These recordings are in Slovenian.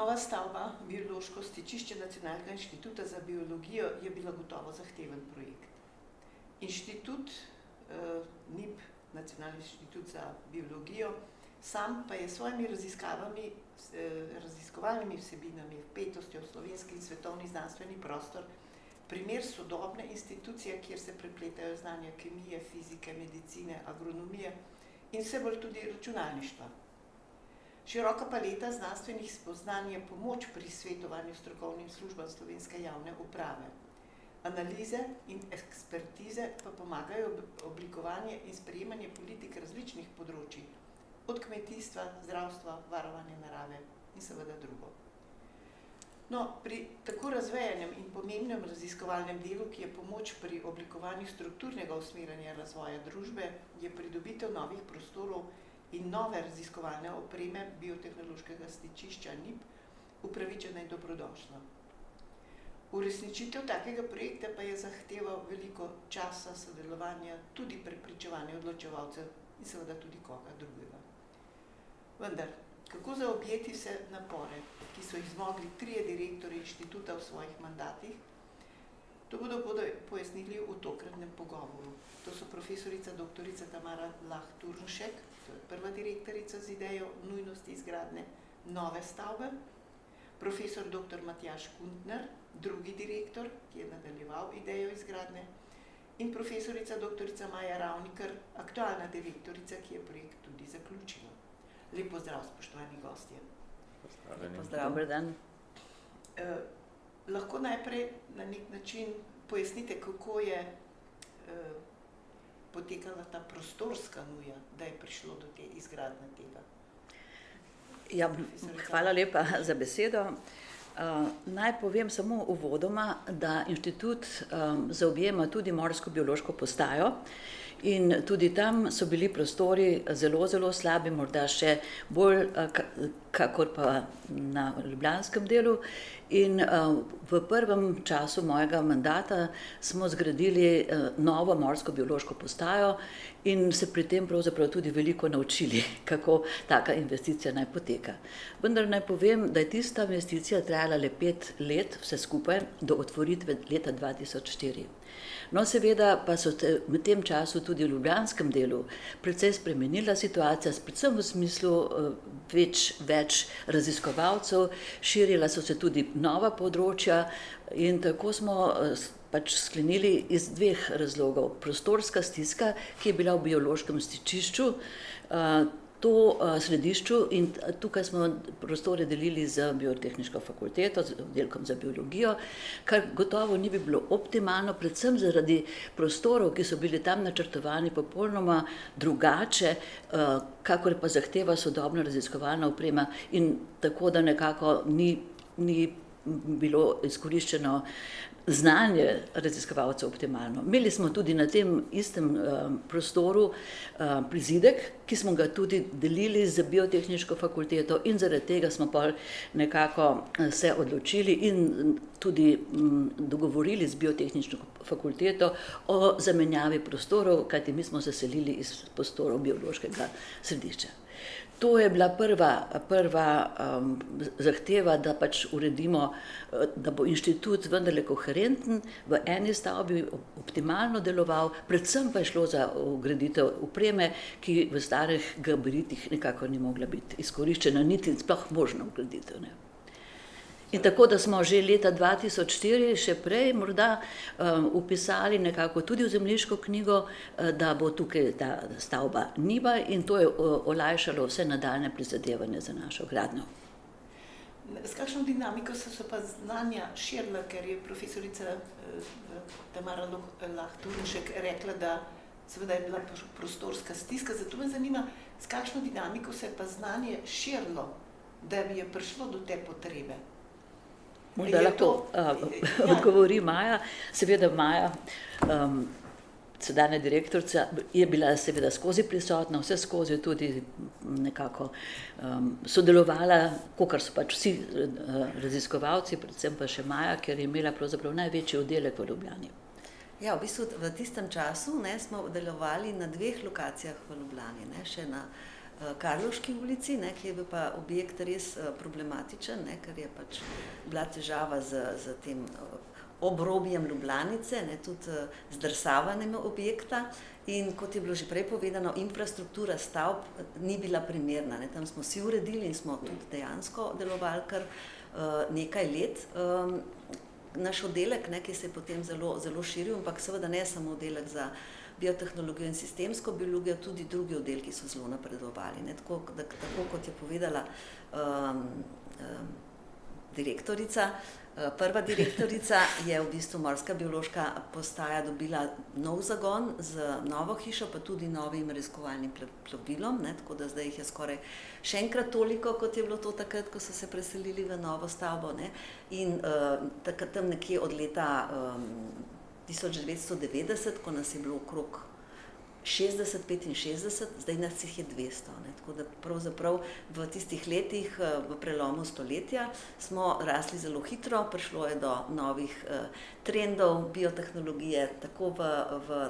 Nova stavba, biološko stičišče Nacionalnega inštituta za biologijo, je bila gotovo zahteven projekt. Inštitut, NIB, Nacionalni inštitut za biologijo, sam pa je s svojimi raziskovalnimi vsebinami, vpetostjo v slovenski in svetovni znanstveni prostor, primer sodobne institucije, kjer se prepletajo znanja kemije, fizike, medicine, agronomije in vse bolj tudi računalništva. Široka paleta znanstvenih spoznanj je pomoč pri svetovanju strokovnim službam slovenske javne uprave. Analize in ekspertize pa pomagajo oblikovanje in sprejemanje politik različnih področij, od kmetijstva, zdravstva, varovanja narave in seveda drugo. No, pri tako razvejanem in pomembnem raziskovalnem delu, ki je pomoč pri oblikovanju strukturnega usmerjanja razvoja družbe, je pridobitev novih prostorov in nove raziskovalne opreme biotehnološkega stičišča NIB upravičena in dobrodošla. Uresničitev takega projekta pa je zahteval veliko časa, sodelovanja, tudi prepričevanja odločevalcev in seveda tudi koga drugega. Vendar, kako zaobjeti vse napore, ki so jih zmogli 3 direktorji inštituta v svojih mandatih, to bodo pojasnili v tokratnem pogovoru. To so profesorica doktorica Tamara Lah Turnšek, to je prva direktorica z idejo nujnosti izgradnje nove stavbe, profesor dr. Matjaž Kuntner, drugi direktor, ki je nadaljeval idejo izgradnje, in profesorica doktorica Maja Ravnikar, aktualna direktorica, ki je projekt tudi zaključila. Lep pozdrav, spoštovani gostje. Pozdrav. Dober dan. Lahko najprej na nek način pojasnite, kako je potekala ta prostorska nuja, da je prišlo do te izgradnje tega. Ja, hvala lepa za besedo. Naj povem samo uvodoma, da inštitut zaobjema tudi morsko biološko postajo in tudi tam so bili prostori zelo, zelo slabi, morda še bolj kakor pa na ljubljanskem delu. In v prvem času mojega mandata smo zgradili novo morsko biološko postajo in se pri tem pravzaprav tudi veliko naučili, kako taka investicija naj poteka. Vendar naj povem, da je tista investicija trajala le 5 let, vse skupaj, do otvoritve leta 2004. No, seveda pa so v tem času tudi v ljubljanskem delu precej spremenila situacija, predvsem v smislu več raziskovalcev, širila so se tudi nova področja in tako smo pač sklenili iz 2 razlogov. Prostorska stiska, ki je bila v biološkem stičišču, to središču, in tukaj smo prostore delili z biotehniško fakulteto, z oddelkom za biologijo, kar gotovo ni bi bilo optimalno, predvsem zaradi prostorov, ki so bili tam načrtovani popolnoma drugače, kakor pa zahteva sodobna raziskovalna oprema, in tako da nekako ni bilo izkoriščeno znanje raziskovalcev optimalno. Imeli smo tudi na tem istem prostoru prizidek, ki smo ga tudi delili z biotehniško fakulteto, in zaradi tega smo pa nekako se odločili in tudi dogovorili z biotehniško fakulteto o zamenjavi prostorov, kajti mi smo se selili iz prostorov biološkega središča. To je bila prva zahteva, da pač uredimo, da bo inštitut vendarle koherenten, v eni stavbi optimalno deloval, predvsem pa je šlo za vgraditev opreme, ki v starih gabaritih nekako ni mogla biti izkoriščena, niti sploh možna vgraditev. In tako, da smo že leta 2004, še prej morda, vpisali nekako tudi v zemljiško knjigo, da bo tukaj ta stavba NIB-a, in to je olajšalo vse nadaljnje prizadevanje za našo gradnjo. S kakšno dinamiko so se pa znanja širila, ker je profesorica Tamara Lah Turnšek rekla, da seveda je bila prostorska stiska, zato me zanima, s kakšno dinamiko se je pa znanje širilo, da bi je prišlo do te potrebe. Morda lahko odgovori Maja. Seveda Maja, sedanja direktorica, je bila seveda skozi prisotna, vse skozi tudi nekako sodelovala, kakor so pač vsi raziskovalci, predvsem pa še Maja, ker je imela pravzaprav največji oddelek v Ljubljani. Ja, v bistvu v tistem času smo delovali na 2 lokacijah v Ljubljani, še na Karlovški ulici, ne, ki je bil pa objekt res problematičen, ne, ker je pač bila težava z tem obrobjem Ljubljanice, ne, tudi zdrsavanjem objekta in kot je bilo že prej povedano, infrastruktura stavb ni bila primerna. Ne, tam smo si uredili in smo tudi dejansko delovali kar nekaj let. Naš oddelek, ne, ki se je potem zelo širil, ampak seveda ne samo oddelek za biotehnologijo in sistemsko biologijo, tudi drugi oddelki so zelo napredovali. Ne? Tako kot je povedala direktorica, prva direktorica, je v bistvu Morska biološka postaja dobila nov zagon z novo hišo, pa tudi novim raziskovalnim plovilom, ne? Tako da zdaj jih je skoraj še enkrat toliko, kot je bilo to takrat, ko so se preselili v novo stavbo. Ne? In tam nekje od leta 1990, ko nas je bilo okrog 60-65, zdaj nas jih je 200. Ne? Tako da pravzaprav v tistih letih, v prelomu stoletja, smo rasli zelo hitro, prišlo je do novih trendov biotehnologije, tako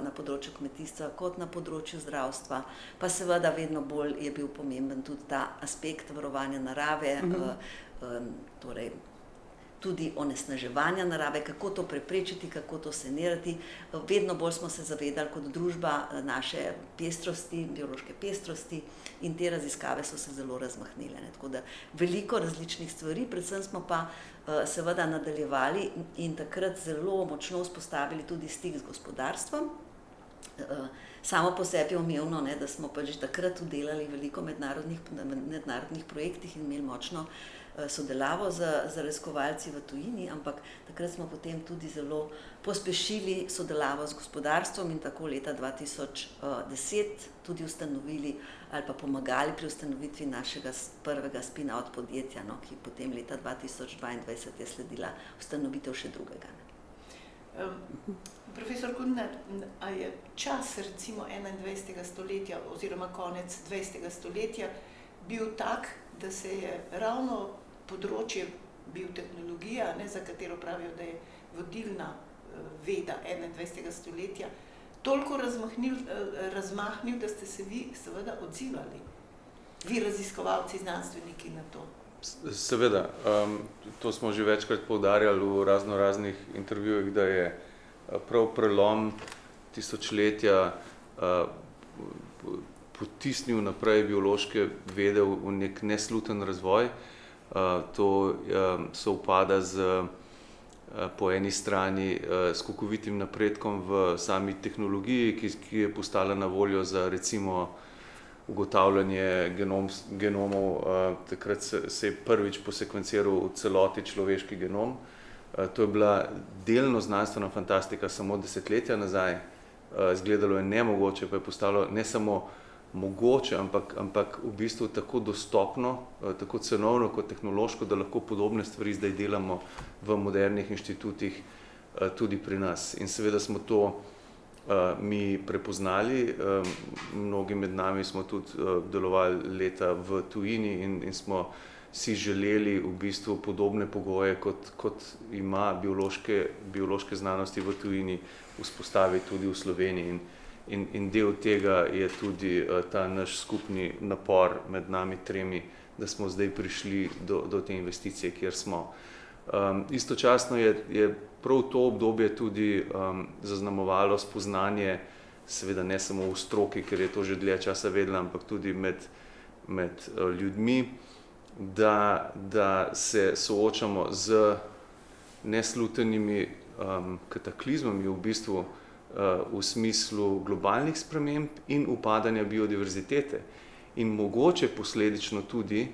na področju kmetijstva, kot na področju zdravstva, pa seveda vedno bolj je bil pomemben tudi ta aspekt varovanja narave, torej tudi onesnaževanja narave, kako to preprečiti, kako to sanirati. Vedno bolj smo se zavedali kot družba naše pestrosti, biološke pestrosti in te raziskave so se zelo razmahnile. Ne? Tako da veliko različnih stvari, predvsem smo pa seveda nadaljevali in takrat zelo močno vzpostavili tudi stik z gospodarstvom. Samo po sebi je umevno, ne, da smo pač takrat delali veliko mednarodnih projektih in imeli močno sodelavo z raziskovalci v tujini, ampak takrat smo potem tudi zelo pospešili sodelavo z gospodarstvom in tako leta 2010 tudi ustanovili ali pa pomagali pri ustanovitvi našega prvega spin-out podjetja, no, ki potem leta 2022 je sledila ustanovitev še drugega. Profesor Kundner, a je čas recimo 21. stoletja oziroma konec 20. stoletja bil tak, da se je ravno področje biotehnologija, ne, za katero pravijo, da je vodilna veda 21. stoletja, toliko razmahnil, da ste se vi seveda odzivali, vi raziskovalci, znanstveniki na to? Seveda, to smo že večkrat poudarjali v raznih intervjujih, da je prav prelom tisočletja potisnil naprej biološke vede v nek nesluten razvoj. To sovpada po eni strani skokovitim napredkom v sami tehnologiji, ki je postala na voljo za recimo ugotavljanje genomov. Takrat se je prvič posekvenciral celoti človeški genom. To je bila delno znanstvena fantastika samo desetletja nazaj. Izgledalo je nemogoče, pa je postalo ne samo mogoče, ampak v bistvu tako dostopno, tako cenovno kot tehnološko, da lahko podobne stvari zdaj delamo v modernih inštitutih tudi pri nas. In seveda smo to mi prepoznali, mnogi med nami smo tudi delovali leta v tujini in smo si želeli v bistvu podobne pogoje, kot ima biološke znanosti v tujini, vzpostaviti tudi v Sloveniji. In del tega je tudi ta naš skupni napor med nami tremi, da smo zdaj prišli do te investicije, kjer smo. Istočasno je prav to obdobje tudi zaznamovalo spoznanje, seveda ne samo v stroki, ker je to že dlje časa vedela, ampak tudi med ljudmi, da se soočamo z neslutenimi kataklizmami v bistvu v smislu globalnih sprememb in upadanja biodiverzitete in mogoče posledično tudi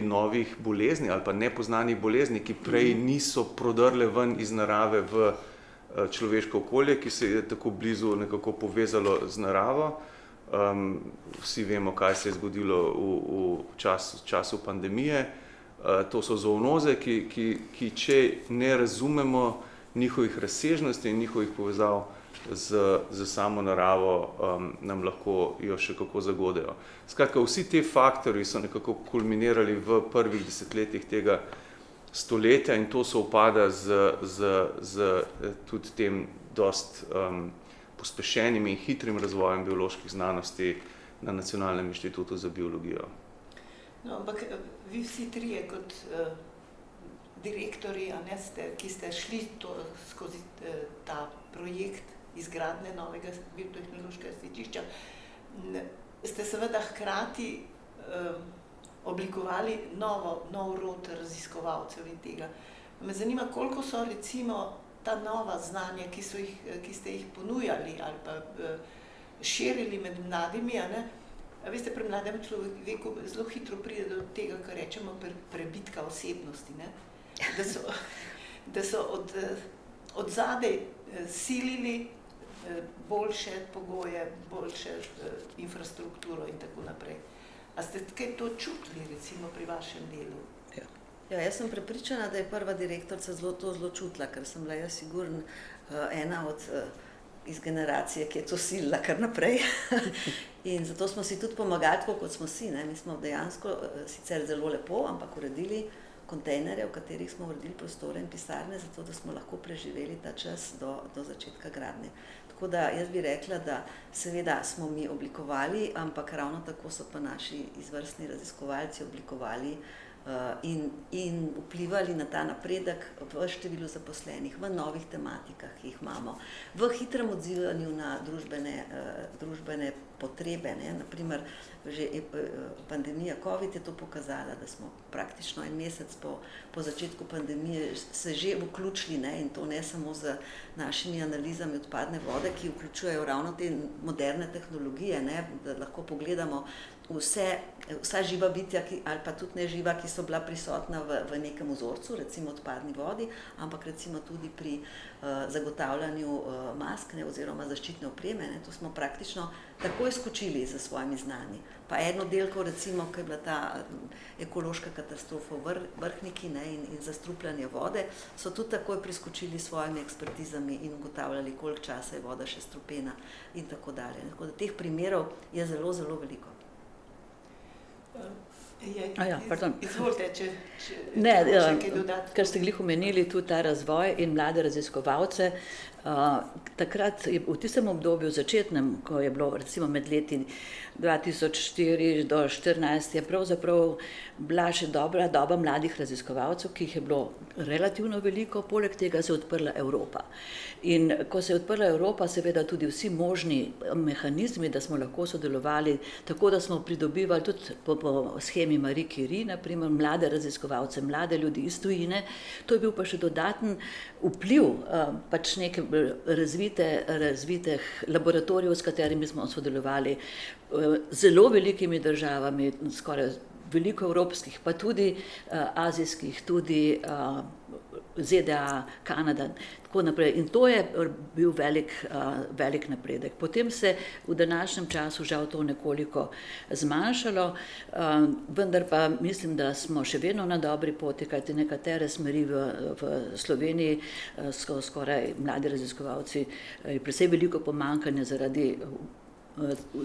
novih bolezni ali pa nepoznanih bolezni, ki prej niso prodrle ven iz narave v človeško okolje, ki se je tako blizu nekako povezalo z naravo. Vsi vemo, kaj se je zgodilo v času pandemije. To so zoonoze, ki če ne razumemo njihovih razsežnosti in njihovih povezav z samo naravo, nam lahko jo še kako zagodejo. Skratka, vsi te faktorji so nekako kulminirali v prvih desetletjih tega stoletja in to sovpada z tudi tem dost pospešenim in hitrim razvojem bioloških znanosti na Nacionalnem inštitutu za biologijo. No, ampak vi vsi trije kot direktorji, ki ste šli skozi ta projekt izgradnje novega biotehnološkega svetišča, ste seveda hkrati oblikovali nov rod raziskovalcev in tega. Me zanima, koliko so recimo ta nova znanja, ki ste jih ponujali ali pa širili med mladimi, veste, pri mladem človeku zelo hitro pride do tega, kar rečemo prebitka osebnosti, da so od zadaj silili boljše pogoje, boljše infrastrukturo in tako naprej. A ste kaj to čutili recimo pri vašem delu? Ja, jaz sem prepričana, da je prva direktorica zelo čutila, ker sem bila jaz sigurno ena od iz generacije, ki je to silila kar naprej. In zato smo si tudi pomagali, tako kot smo si. Mi smo dejansko sicer zelo lepo, ampak uredili kontejnerje, v katerih smo uredili prostore in pisarne, zato da smo lahko preživeli ta čas do začetka gradnje. Tako da jaz bi rekla, da seveda smo mi oblikovali, ampak ravno tako so pa naši izvrstni raziskovalci oblikovali in vplivali na ta napredek v številu zaposlenih, v novih tematikah, ki jih imamo, v hitrem odzivanju na družbene potrebe. Naprimer, že pandemija COVID je to pokazala, da smo praktično en mesec po začetku pandemije se že vključili, in to ne samo z našimi analizami odpadne vode, ki vključujejo ravno te moderne tehnologije, da lahko pogledamo vsa živa bitja ali pa tudi neživa, ki so bila prisotna v nekem vzorcu, recimo odpadni vodi, ampak recimo tudi pri zagotavljanju mask oziroma zaščitne opreme. To smo praktično takoj skočili za svojimi znanji. Pa eno delko, recimo, ko je bila ta ekološka katastrofa v Vrhniki in zastrupljanje vode, so tudi takoj priskočili s svojimi ekspertizami in ugotavljali, koliko časa je voda še strupena in tako dalje. Tako da teh primerov je zelo, zelo veliko. Izvolite, če kaj dodati. Ker ste glih omenili tudi ta razvoj in mlade raziskovalce, takrat v tistem obdobju začetnem, ko je bilo recimo med leti 2004 do 2014, je pravzaprav bila še dobra doba mladih raziskovalcev, ki jih je bilo relativno veliko, poleg tega se je odprla Evropa. In ko se je odprla Evropa, seveda tudi vsi možni mehanizmi, da smo lahko sodelovali, tako da smo pridobivali tudi po shemi Marie Curie, naprimer, mlade raziskovalce, mlade ljudi iz tujine. To je bil pa še dodaten vpliv pač neke razvitih laboratorijev, s katerimi smo sodelovali, zelo velikimi državami, skoraj veliko evropskih, pa tudi azijskih, tudi ZDA, Kanada, tako naprej. In to je bil velik napredek. Potem se v današnjem času žal to nekoliko zmanjšalo, vendar pa mislim, da smo še vedno na dobri poti, kajti nekatere smeri v Sloveniji, skoraj mladi raziskovalci, je precej veliko pomanjkanje zaradi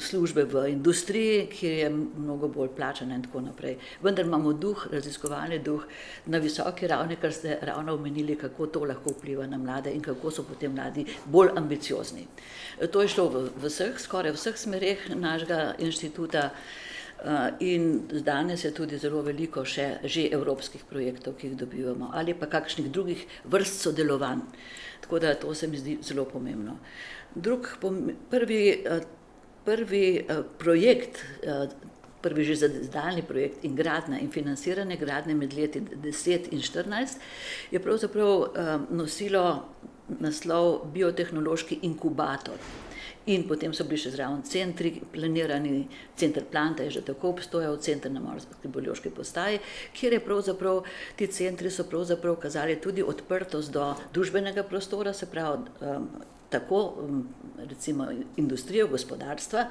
službe v industriji, ki je mnogo bolj plačana in tako naprej. Vendar imamo raziskovalni duh na visoki ravni, kar ste ravno omenili, kako to lahko vpliva na mlade in kako so potem mladi bolj ambiciozni. To je šlo v skoraj vseh smereh našega inštituta in danes je tudi zelo veliko še že evropskih projektov, ki jih dobivamo, ali pa kakšnih drugih vrst sodelovanj. Tako da to se mi zdi zelo pomembno. Prvi projekt, prvi že zadalni projekt in gradnja in financiranje gradnje med leti 10 in 14 je pravzaprav nosilo naslov biotehnološki inkubator. In potem so bili še zraven centri planirani, center Planta je že tako obstojal, center na Morski biološki postaji, kjer je pravzaprav, ti centri so pravzaprav kazali tudi odprtost do družbenega prostora, se pravi tako recimo industrijo, gospodarstva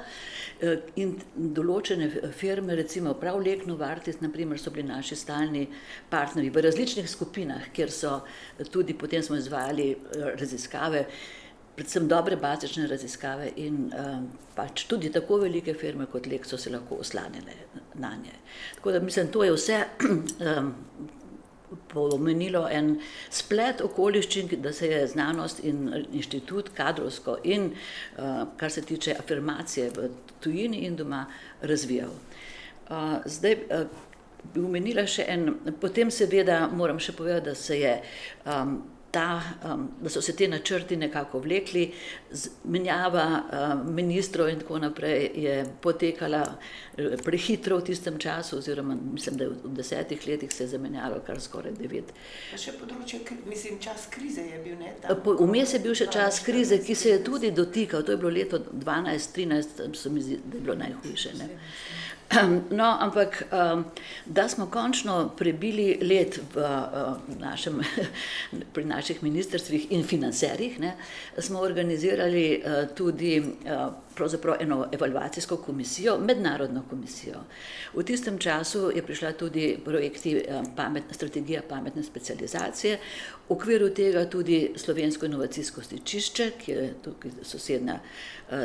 in določene firme, recimo prav Lek Novartis, naprimer, so bili naši stalni partnerji v različnih skupinah, kjer so tudi potem smo izvajali raziskave, predvsem dobre bazične raziskave in pač tudi tako velike firme kot Lek so se lahko oslanjale na nje. Tako da mislim, to je vse pomenilo en splet okoliščin, da se je znanost in inštitut kadrovsko in kar se tiče afirmacije v tujini in doma razvijal. Zdaj bi omenila še potem seveda moram še povedati, da se je da so se te načrti nekako vlekli, menjava ministrov in tako naprej je potekala prehitro v tistem času, oziroma mislim, da v 10 letih se je zamenjalo kar skoraj 9. Pa še področje, čas krize je bil, ne? Vmes je bil še čas krize, ki se je tudi dotikal, to je bilo leto 12-13, se mi zdi, da je bilo najhujše, ne? No, ampak da smo končno prebili led pri naših ministrstvih in financerjih, ne, smo organizirali tudi pravzaprav eno evalvacijsko komisijo, mednarodno komisijo. V tistem času je prišla tudi projekti strategija pametne specializacije, v okviru tega tudi Slovensko inovacijsko stičišče, ki je tukaj sosednja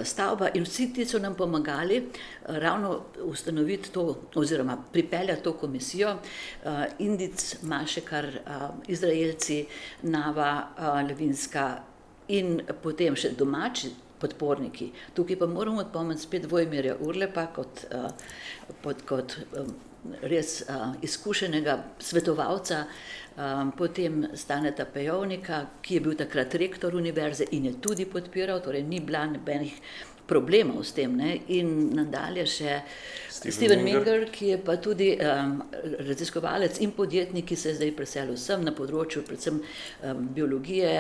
stavba, in vsi ti so nam pomagali ravno ustanoviti to, oziroma pripeljati to komisijo, Indic, Mašekar, Izraelci, Nava, Levinska in potem še domači podporniki. Tukaj pa moramo odpomeniti spet Vojmirja Urlepa kot res izkušenega svetovalca, potem Staneta Pejovnika, ki je bil takrat rektor univerze in je tudi podpiral, torej ni bila nobenih problemov s tem, ne? In nadalje še Steven Minger, ki je pa tudi raziskovalec in podjetnik, ki se je zdaj preselil sem na področju predvsem biologije,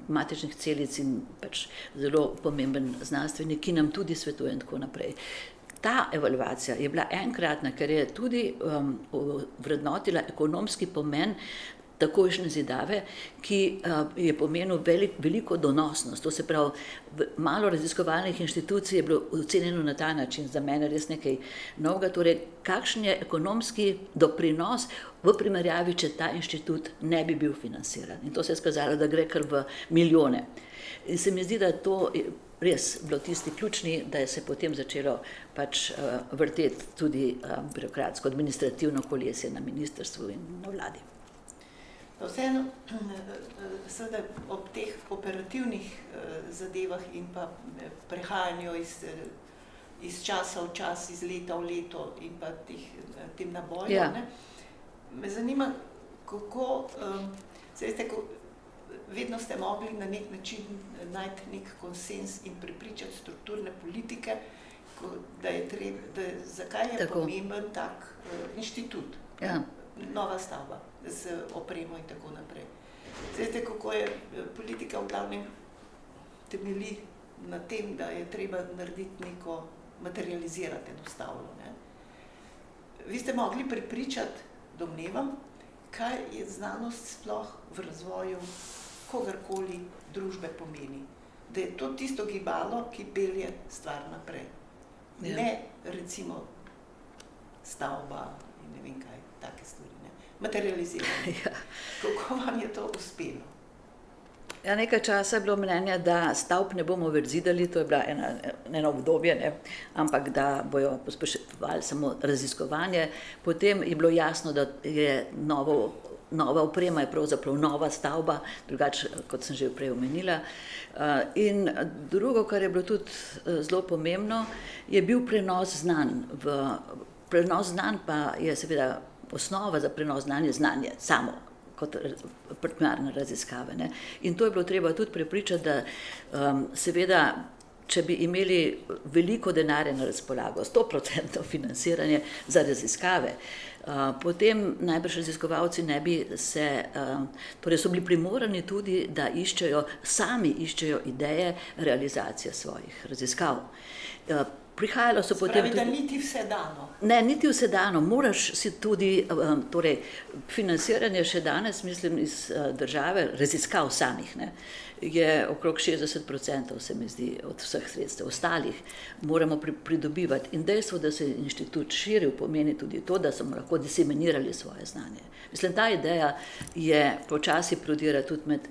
matičnih celic in pač zelo pomemben znanstvenik, ki nam tudi svetuje in tako naprej. Ta evalvacija je bila enkratna, ker je tudi vrednotila ekonomski pomen takojšnje zidave, ki je pomenil veliko donosnost. To se pravi, malo raziskovalnih inštitucij je bilo ocenjeno na ta način, za mene res nekaj novega, torej kakšen je ekonomski doprinos v primerjavi, če ta inštitut ne bi bil financiran. In to se je skazalo, da gre kar v milijone. In se mi zdi, da to je res bilo tisti ključni, da je se potem začelo pač vrteti tudi birokratsko, administrativno kolesje na ministrstvu in na vladi. Vseeno, seveda ob teh operativnih zadevah in pa prehajanju iz časa v čas, iz leta v leto in pa tem nabojem, me zanima, kako, vedno ste mogli na nek način najti nek konsens in prepričati strukturne politike, zakaj je pomemben tak inštitut, nova stavba z opremo in tako naprej. Veste, kako je politika v glavnem temelji na tem, da je treba narediti neko, materializirati enostavno, ne? Vi ste mogli prepričati, domnevam, kaj je znanost sploh v razvoju kogarkoli družbe pomeni. Da je to tisto gibalo, ki pelje stvar naprej. Ne recimo stavba in ne vem kaj, take stvari. Materializirati. Kako vam je to uspelo? Ja, nekaj časa je bilo mnenja, da stavb ne bomo več zidali, to je bila eno obdobje, ne? Ampak da bojo pospeševali samo raziskovanje. Potem je bilo jasno, da je nova oprema, je pravzaprav nova stavba, drugače, kot sem že prej omenila. In drugo, kar je bilo tudi zelo pomembno, je bil prenos znanj. Prenos znanj pa je seveda osnova za prenos znanja je znanje samo, kot primarne raziskave, ne. In to je bilo treba tudi prepričati, da seveda, če bi imeli veliko denarja na razpolago, 100% financiranje za raziskave, potem najbrž raziskovalci ne bi torej so bili primorani tudi, da sami iščejo ideje realizacije svojih raziskav. Prihajalo so potem tudi... da niti vse dano. Ne, niti vse dano. Moraš si tudi, torej, financiranje še danes, mislim, iz države, raziskav samih, ne, je okrog 60%, se mi zdi, od vseh sredstev. Ostalih moramo pridobivati. In dejstvo, da se je inštitut širil, pomeni tudi to, da smo lahko diseminirali svoje znanje. Mislim, ta ideja je počasi prodira tudi med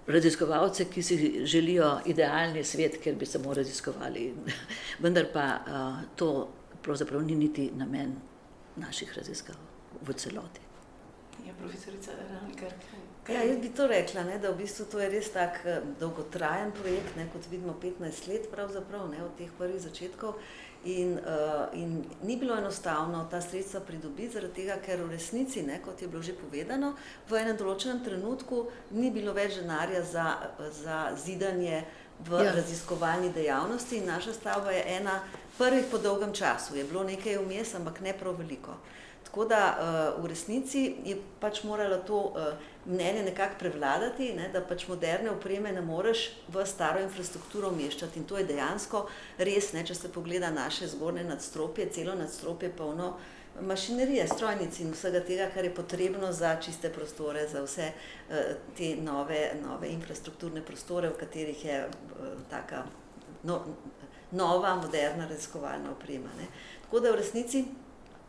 raziskovalce, ki si želijo idealni svet, kjer bi samo raziskovali. Vendar pa to pravzaprav ni niti namen naših raziskav v celoti. Ja, profesorica Ravnikar. Ja, jaz bi to rekla, ne, da v bistvu to je res tak dolgotrajen projekt, ne, kot vidimo 15 let pravzaprav, ne, od teh prvih začetkov. In ni bilo enostavno ta sredstva pridobiti, zaradi tega, ker v resnici, ne, kot je bilo že povedano, v enem določenem trenutku ni bilo več denarja za zidanje v raziskovalni dejavnosti in naša stavba je ena prvih po dolgem času. Je bilo nekaj vmes, ampak ne prav veliko. Tako da v resnici je pač moralo to mnenje nekako prevladati, ne, da pač moderne opreme ne moreš v staro infrastrukturo umeščati in to je dejansko res, ne, če se pogleda naše zgornje nadstropje, celo nadstropje polno mašinerije, strojnic in vsega tega, kar je potrebno za čiste prostore, za vse te nove infrastrukturne prostore, v katerih je taka nova, moderna raziskovalna oprema. Ne. Tako da v resnici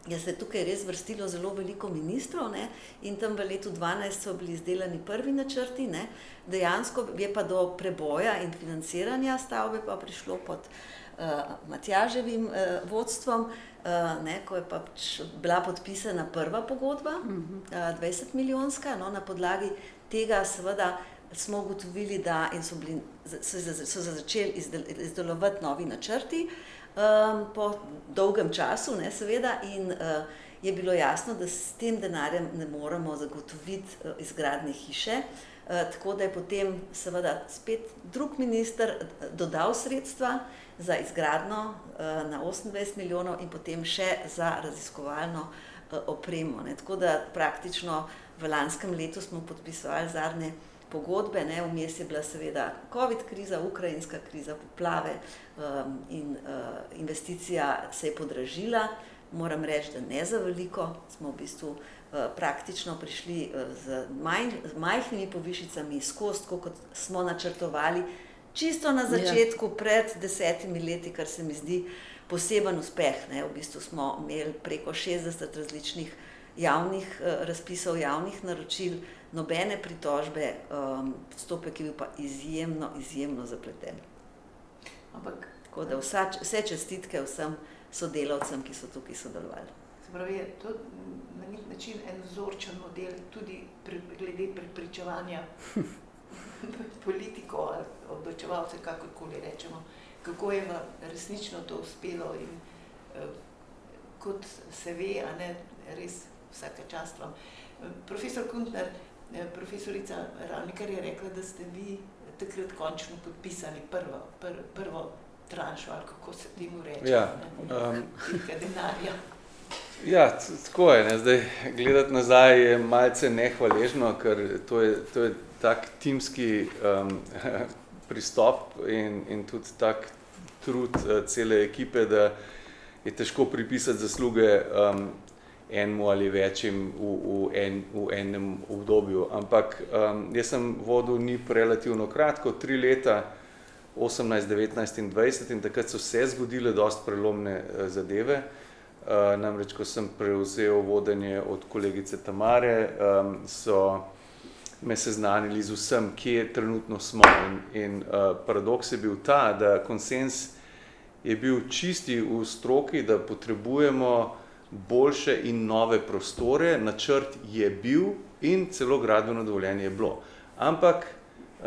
je se tukaj res vrstilo zelo veliko ministrov, ne, in tam v letu 2012 so bili izdelani prvi načrti, ne. Dejansko je pa do preboja in financiranja stavbe pa prišlo pod Matjaževim vodstvom, ne, ko je pač bila podpisana prva pogodba, 20 milijonska, no, na podlagi tega seveda smo ugotovili, da in so začeli izdelovati novi načrti, po dolgem času, ne, seveda, in je bilo jasno, da s tem denarjem ne moremo zagotoviti izgradnje hiše, tako da je potem seveda spet drug minister dodal sredstva za izgradnjo na 28 milijonov in potem še za raziskovalno opremo, ne, tako da praktično v lanskem letu smo podpisovali zadnje pogodbe, ne, vmes je bila seveda COVID kriza, ukrajinska kriza, poplave in investicija se je podražila. Moram reči, da ne za veliko, smo v bistvu praktično prišli z majhnimi povišicami skozi, kot smo načrtovali, čisto na začetku, pred 10 leti, kar se mi zdi poseben uspeh, ne, v bistvu smo imeli preko 60 različnih javnih razpisov, javnih naročil, nobene pritožbe, postopek je bil pa izjemno zapleten. Tako da vse čestitke vsem sodelavcem, ki so tukaj sodelovali. Se pravi, je to na nek način en vzorčen model tudi glede prepričevanja politikov ali odločevalcev, kakorkoli rečemo, kako je resnično to uspelo in kot se ve, a ne, res vsaka čast vam. Profesor Kuntner, profesorica Ravnikar je rekla, da ste vi takrat končno podpisali prvo tranšo, ali kako se temu reče, tega denarja. Ja, tako je, ne. Zdaj gledati nazaj je malce nehvaležno, ker to je tak timski pristop in tudi tak trud cele ekipe, da je težko pripisati zasluge enemu ali večjim v enem obdobju. Ampak jaz sem vodil NIP relativno kratko, 3 leta, 18, 19 in 20, in takrat so se zgodile dosti prelomne zadeve. Namreč, ko sem prevzel vodenje od kolegice Tamare, so me seznanili z vsem, kje trenutno smo. In paradoks je bil ta, da konsens je bil čisti v stroki, da potrebujemo boljše in nove prostore, načrt je bil in celo gradbeno dovoljenje je bilo. Ampak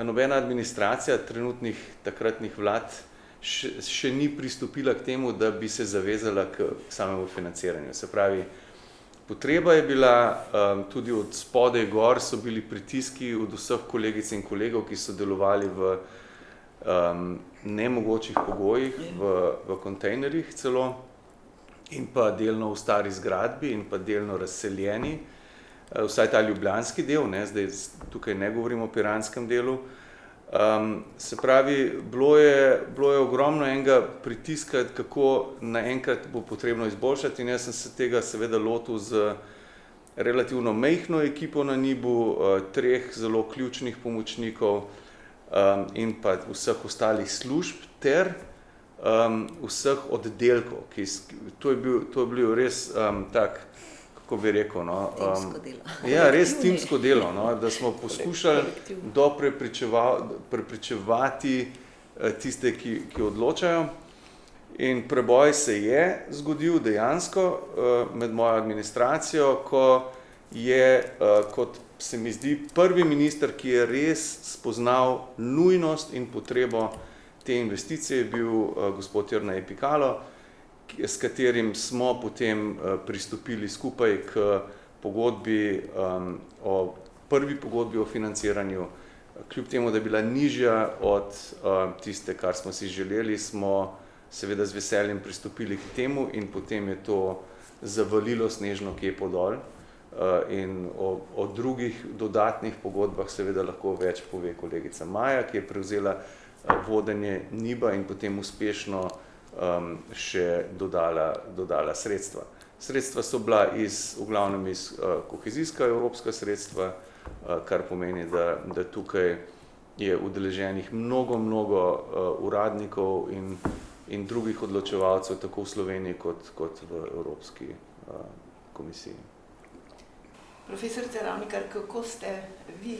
nobena administracija trenutnih takratnih vlad še ni pristopila k temu, da bi se zavezala k samemu financiranju. Se pravi, potreba je bila, tudi od spodaj gor so bili pritiski od vseh kolegic in kolegov, ki so delovali v nemogočih pogojih, v kontejnerjih celo, in pa delno v stari zgradbi in pa delno razseljeni, vsaj ta ljubljanski del, ne, zdaj tukaj ne govorimo o piranskem delu. Se pravi, bilo je ogromno enega pritiska, kako naenkrat bo potrebno izboljšati, in jaz sem se tega seveda lotil z relativno majhno ekipo na NIB-u, 3 zelo ključnih pomočnikov in pa vseh ostalih služb ter vseh oddelkov, to je bil res tak, kako bi rekel, no, timsko delo. Ja, res timsko delo, no, da smo poskušali prepričevati tiste, ki odločajo. In preboj se je zgodil dejansko med mojo administracijo, ko je, kot se mi zdi, prvi minister, ki je res spoznal nujnost in potrebo te investicije, je bil gospod Jernej Pikalo, s katerim smo potem pristopili skupaj k pogodbi, prvi pogodbi o financiranju. Kljub temu, da je bila nižja od tiste, kar smo si želeli, smo seveda z veseljem pristopili k temu in potem je to zavalilo snežno kepo dol. In o drugih dodatnih pogodbah seveda lahko več pove kolegica Maja, ki je prevzela vodenje NIB-a in potem uspešno še dodala sredstva. Sredstva so bila v glavnem iz kohezijska evropska sredstva, kar pomeni, da tukaj je udeleženih mnogo uradnikov in drugih odločevalcev tako v Sloveniji kot v Evropski komisiji. Profesorica Ravnikar, kako ste vi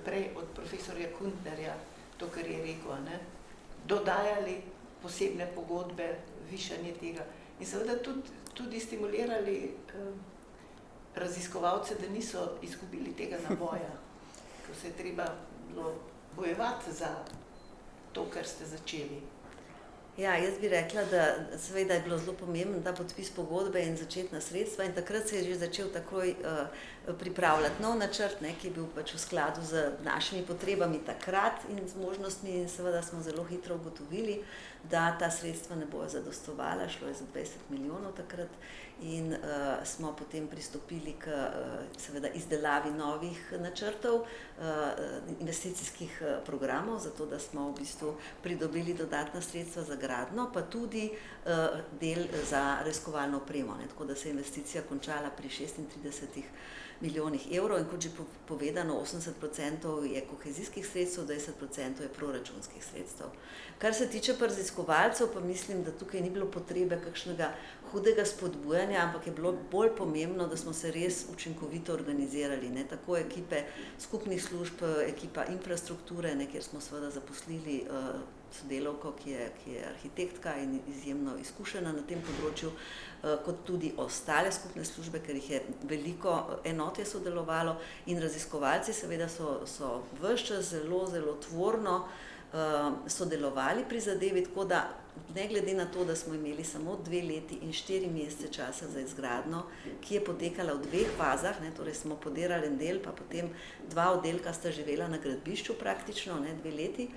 prej od profesorja Kuntnerja, to, kar je rekel, dodajali posebne pogodbe, višanje tega in seveda tudi stimulirali raziskovalce, da niso izgubili tega naboja, ko se je treba bojevati za to, kar ste začeli. Ja, jaz bi rekla, da seveda je bilo zelo pomembno, da podpis pogodbe in začetna sredstva in takrat se je že začel takoj pripravljati nov načrt, ki je bil pač v skladu z našimi potrebami takrat in z možnostmi in seveda smo zelo hitro ugotovili, da ta sredstva ne bojo zadostovala, šlo je za 20 milijonov takrat in smo potem pristopili k seveda izdelavi novih načrtov, investicijskih programov, zato da smo v bistvu pridobili dodatna sredstva za gradnjo, pa tudi del za raziskovalno opremo, tako da se je investicija končala pri 36 milijonih evrov in kot že povedano, 80% je kohezijskih sredstev, 20% je proračunskih sredstev. Kar se tiče pa raziskovalcev, pa mislim, da tukaj ni bilo potrebe kakšnega hudega spodbujanja, ampak je bilo bolj pomembno, da smo se res učinkovito organizirali, tako ekipe skupnih služb, ekipa infrastrukture, kjer smo seveda zaposlili sodelavko, ki je arhitektka in izjemno izkušena na tem področju, kot tudi ostale skupne službe, ker jih je veliko enot je sodelovalo in raziskovalci seveda so ves čas zelo tvorno sodelovali pri zadevi, tako da ne glede na to, da smo imeli samo 2 leti in 4 mesece časa za izgradnjo, ki je potekala v 2 fazah, torej smo podirali en del, pa potem 2 oddelka sta živela na gradbišču praktično, 2 leti,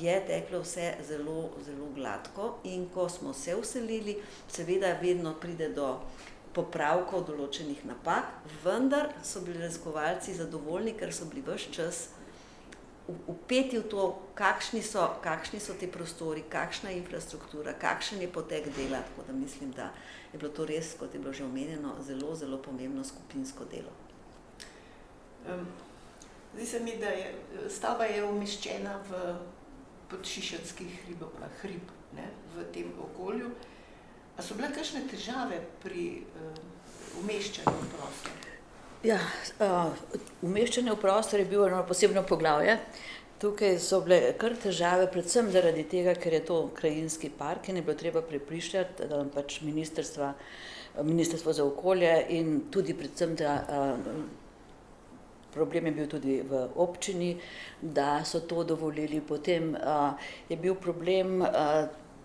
je teklo vse zelo gladko in ko smo se vselili, seveda vedno pride do popravkov določenih napak, vendar so bili raziskovalci zadovoljni, ker so bili ves čas vpeti v to, kakšni so ti prostori, kakšna je infrastruktura, kakšen je potek dela, tako da mislim, da je bilo to res, kot je bilo že omenjeno, zelo pomembno skupinsko delo. Zdi se mi, da stavba je umeščena v podšišenski hrib, v tem okolju. A so bile kakšne težave pri umeščanju v prostor? Ja, umeščanje v prostor je bilo eno posebno poglavje. Tukaj so bile kar težave, predvsem zaradi tega, ker je to krajinski park in je bilo treba prepričati pač Ministrstvo za okolje in tudi predvsem problem je bil tudi v občini, da so to dovolili. Potem je bil problem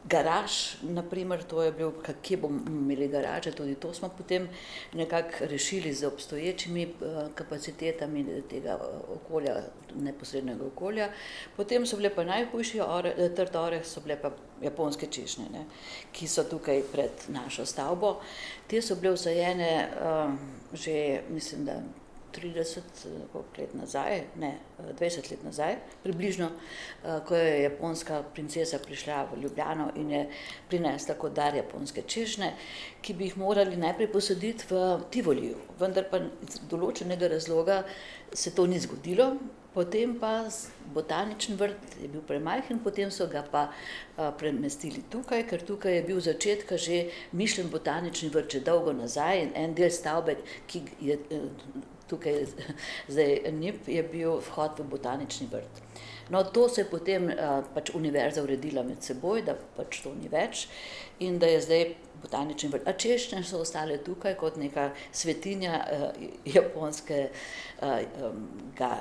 garaž, naprimer, to je bil, kje bomo imeli garaže, tudi to smo potem nekako rešili z obstoječimi kapacitetami tega okolja, neposrednega okolja. Potem so bile pa najhujši trd oreh, so bile pa japonske češnje, ki so tukaj pred našo stavbo. Te so bile vsajene že, mislim, da 30 let nazaj, 20 let nazaj, približno, ko je japonska princesa prišla v Ljubljano in je prinesla kot dar japonske češnje, ki bi jih morali najprej posaditi v Tivoliju, vendar pa iz določenega razloga se to ni zgodilo. Potem pa botanični vrt je bil premajhen, potem so ga pa premestili tukaj, ker tukaj je bil začetka že mišljen botanični vrt že dolgo nazaj in en del stavbe, ki je tukaj zdaj NIB, je bil vhod v botanični vrt. No, to se je potem pač univerza uredila med seboj, da pač to ni več in da je zdaj botanični vrt. A češnje so ostale tukaj kot neka svetinja japonske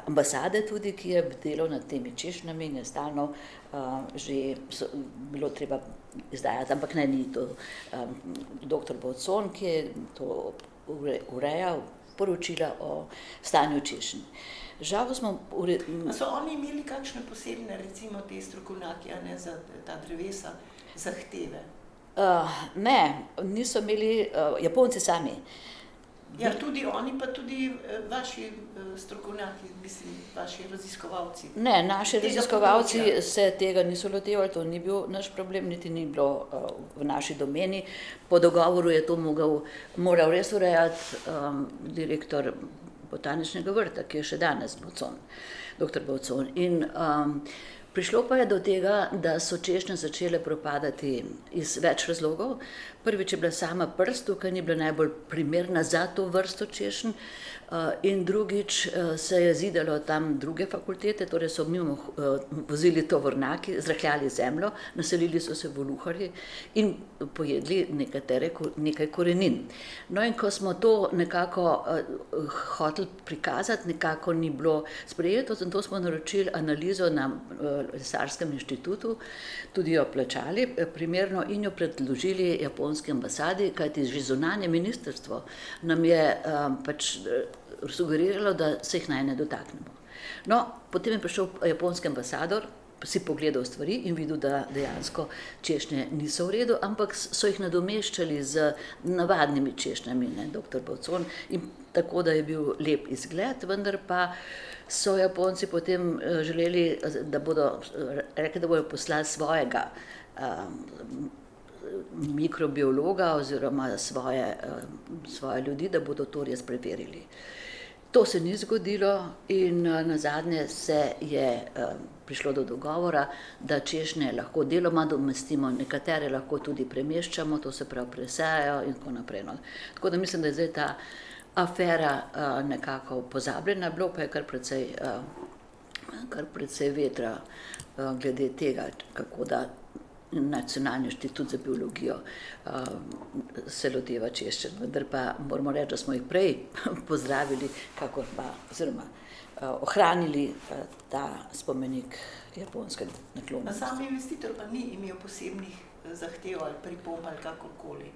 ambasade tudi, ki je bdelal nad temi češnjami in je stalno že bilo treba izdajati, ampak ne, ni to dr. Bovcon, ki je to urejal, poročila o stanju češenj. Žal smo... So oni imeli kakšne posebne, recimo te strokovnjaki, a ne, za ta drevesa, zahteve? Ne, niso imeli Japonci sami. Ja, tudi oni, pa tudi vaši strokovnjaki, mislim, vaši raziskovalci. Ne, naši raziskovalci se tega niso lotevali, to ni bil naš problem, niti ni bilo v naši domeni. Po dogovoru je to moral res urejati direktor botaničnega vrta, ki je še danes Bovcon, dr. Bovcon. In prišlo pa je do tega, da so češnje začele propadati iz več razlogov. Prvič je bila sama prst, tukaj ni bila najbolj primerna za to vrsto češenj, in drugič se je zidalo tam druge fakultete, torej so mimo vozili tovornjaki, zrahljali zemljo, naselili so se voluharji in pojedli nekaj korenin. No in ko smo to nekako hoteli prikazati, nekako ni bilo sprejeto, zato smo naročili analizo na Lesarskem inštitutu, tudi jo plačali primerno in jo predložili japonski ambasadi, kajti že zunanje ministrstvo nam je pač sugeriralo, da se jih naj ne dotaknemo. No, potem je prišel japonski ambasador, si pogledal stvari in videl, da dejansko češnje niso v redu, ampak so jih nadomeščali z navadnimi češnjami, ne, dr. Bovcon, in tako, da je bil lep izgled, vendar pa so Japonci potem želeli, da bodo poslali svojega mikrobiologa oziroma svoje ljudi, da bodo to res preverili. To se ni zgodilo in nazadnje se je prišlo do dogovora, da češnje lahko deloma domestimo, nekatere lahko tudi premeščamo, to se pravi presajajo in tako naprej. No. Tako da mislim, da je zdaj ta afera nekako pozabljena, bilo pa je kar precej vetra glede tega, kako da Nacionalni inštitut za biologijo se loteva češenj, vendar pa moramo reči, da smo jih prej pozdravili, kakor pa, oziroma ohranili ta spomenik japonske naklonjenosti. Sam investitor pa ni imel posebnih zahtev ali pripomb ali kakorkoli.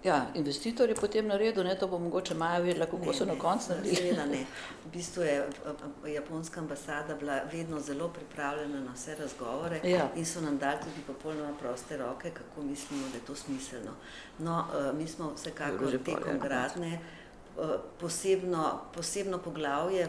Ja, investitor je potem naredil, ne, to bo mogoče Maja vedela, kako so na koncu naredili. Seveda ne. V bistvu je japonska ambasada bila vedno zelo pripravljena na vse razgovore in so nam dali tudi popolnoma proste roke, kako mislimo, da je to smiselno. No, mi smo vsekakor tekom gradnje posebno poglavje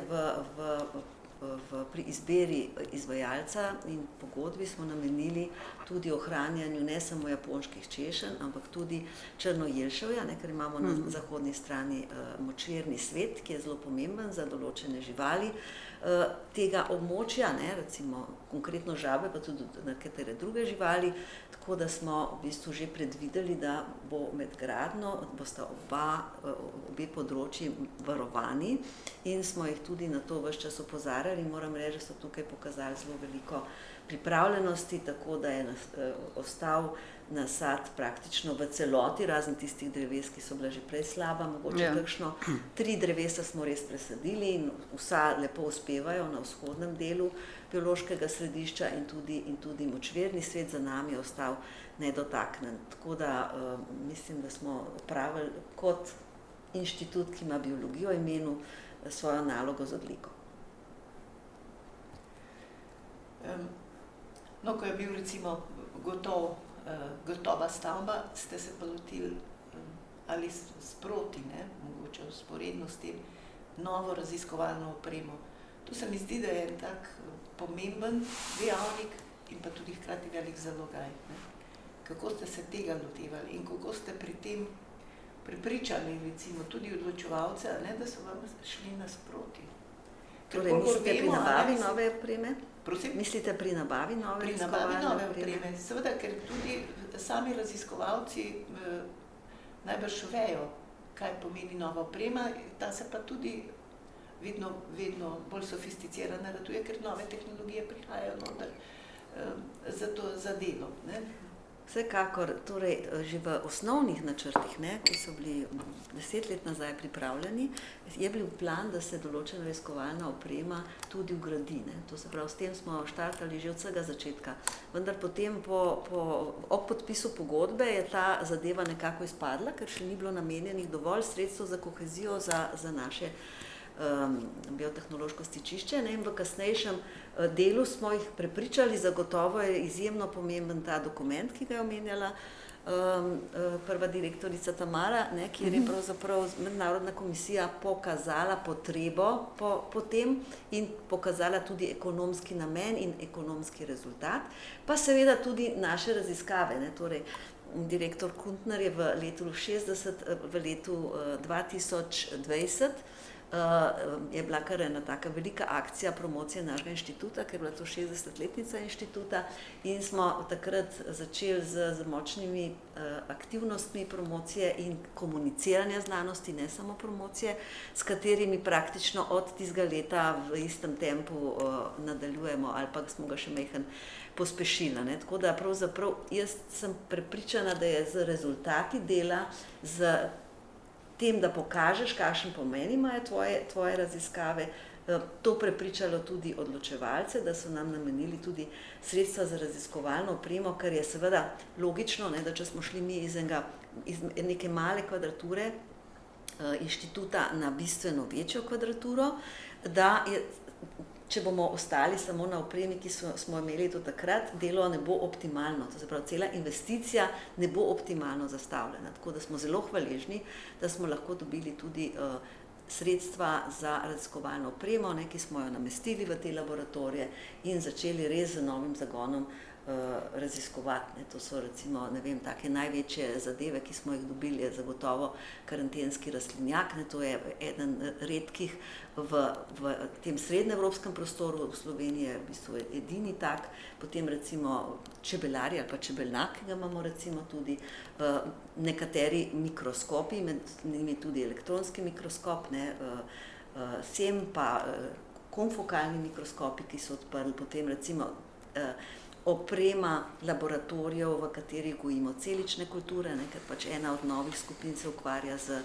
pri izbiri izvajalca in pogodbi smo namenili tudi ohranjanju ne samo japonskih češenj, ampak tudi črnojelševja, ker imamo na zahodni strani močvirni svet, ki je zelo pomemben za določene živali tega območja, recimo konkretno žabe, pa tudi nekatere druge živali, tako da smo v bistvu že predvideli, da bo med gradnjo bosta obe področji varovani in smo jih tudi na to ves čas opozarjali in moram reči, da so tukaj pokazali zelo veliko pripravljenosti, tako da je ostal nasad praktično v celoti, razen tistih dreves, ki so bila že prej slaba, mogoče kakšno 3 drevesa smo res presadili in vsa lepo uspevajo na vzhodnem delu biološkega središča in tudi močvirni svet za nami je ostal nedotaknen. Tako da mislim, da smo opravili kot inštitut, ki ima biologijo v imenu, svojo nalogo z odliko. No, ko je bil recimo gotova stavba, ste se pa lotili ali sproti, mogoče vzporedno s tem, novo raziskovalno opremo. To se mi zdi, da je en tak pomemben dejavnik in pa tudi hkrati velik zalogaj. Kako ste se tega lotevali in kako ste pri tem prepričali recimo tudi odločevalce, da so vam šli nasproti? Torej, mislite pri nabavi nove opreme? Prosim? Mislite pri nabavi nove opreme? Seveda, ker tudi sami raziskovalci najbrž vejo, kaj pomeni nova oprema, ta se pa tudi vedno bolj sofisticirana ratuje, ker nove tehnologije prihajajo noter za delo. Vsekakor, torej že v osnovnih načrtih, ne, ki so bili 10 let nazaj pripravljeni, je bil plan, da se določena raziskovalna oprema tudi vgradi. Ne. To se pravi, s tem smo štartali že od vsega začetka. Vendar potem ob podpisu pogodbe je ta zadeva nekako izpadla, ker še ni bilo namenjenih dovolj sredstev za kohezijo za naše biotehnološko stičišče, ne, in v kasnejšem delu smo jih prepričali, zagotovo je izjemno pomemben ta dokument, ki ga je omenjala prva direktorica Tamara, ne, kjer je pravzaprav mednarodna komisija pokazala potrebo po tem in pokazala tudi ekonomski namen in ekonomski rezultat, pa seveda tudi naše raziskave, ne, torej direktor Kuntner je v letu 2020 je bila kar ena taka velika akcija promocije našega inštituta, ker je bila to 60-letnica inštituta in smo takrat začeli z močnimi aktivnostmi promocije in komuniciranja znanosti, ne samo promocije, s katerimi praktično od tistega leta v istem tempu nadaljujemo ali pa smo ga še majhen pospešili. Ne? Tako da pravzaprav jaz sem prepričana, da je z rezultati dela, z tem, da pokažeš, kakšen pomen imajo tvoje raziskave, to prepričalo tudi odločevalce, da so nam namenili tudi sredstva za raziskovalno opremo, kar je seveda logično, ne, da če smo šli mi iz neke male kvadrature inštituta na bistveno večjo kvadraturo, da je, če bomo ostali samo na opremi, ki smo imeli do takrat, delo ne bo optimalno, to se pravi, cela investicija ne bo optimalno zastavljena. Tako da smo zelo hvaležni, da smo lahko dobili tudi sredstva za raziskovalno opremo, ne, ki smo jo namestili v te laboratorije in začeli res z novim zagonom raziskovati. Ne. To so recimo, ne vem, take največje zadeve, ki smo jih dobili, je zagotovo karantenski rastlinjak, ne. To je eden redkih v tem srednjeevropskem prostoru, v Sloveniji je v bistvu edini tak, potem recimo čebelari ali pa čebelnjak, ki ga imamo recimo tudi, nekateri mikroskopi, med njimi tudi elektronski mikroskop, ne, SEM pa konfokalni mikroskopi, ki so odprli, potem recimo oprema laboratorijev, v katerih gojimo celične kulture, ne, ker pač ena od novih skupin se ukvarja z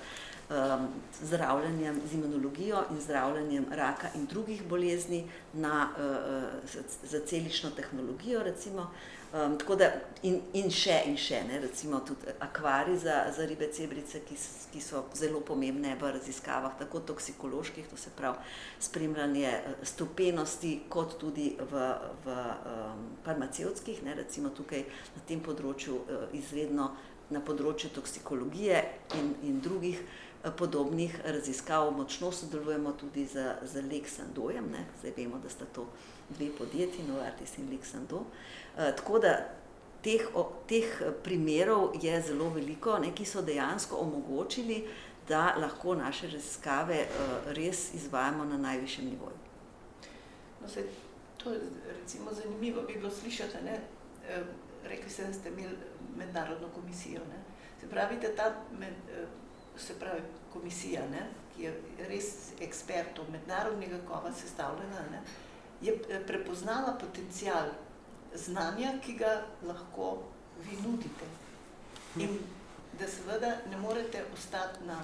zdravljenjem, z imunologijo in zdravljenjem raka in drugih bolezni za celično tehnologijo, recimo. Tako da in še, ne, recimo tudi akvarij za ribe cebrice, ki so zelo pomembne v raziskavah, tako toksikoloških, to se pravi spremljanje strupenosti, kot tudi v farmacevtskih, ne, recimo tukaj na tem področju izredno na področju toksikologije in drugih podobnih raziskav močno sodelujemo tudi z Lex Sandojem, ne, zdaj vemo, da sta to dve podjetji, Novartis in Lex Sando. Tako da teh primerov je zelo veliko, ne, ki so dejansko omogočili, da lahko naše raziskave res izvajamo na najvišjem nivoju. No, se, to je recimo zanimivo bi bilo slišati, ne? Rekli ste, da ste imeli mednarodno komisijo. Ne? Se pravi, da komisija, ne? Ki je res ekspertov mednarodnega kova sestavljena, ne? Je prepoznala potencial znanja, ki ga lahko vi nudite. In da seveda ne morete ostati na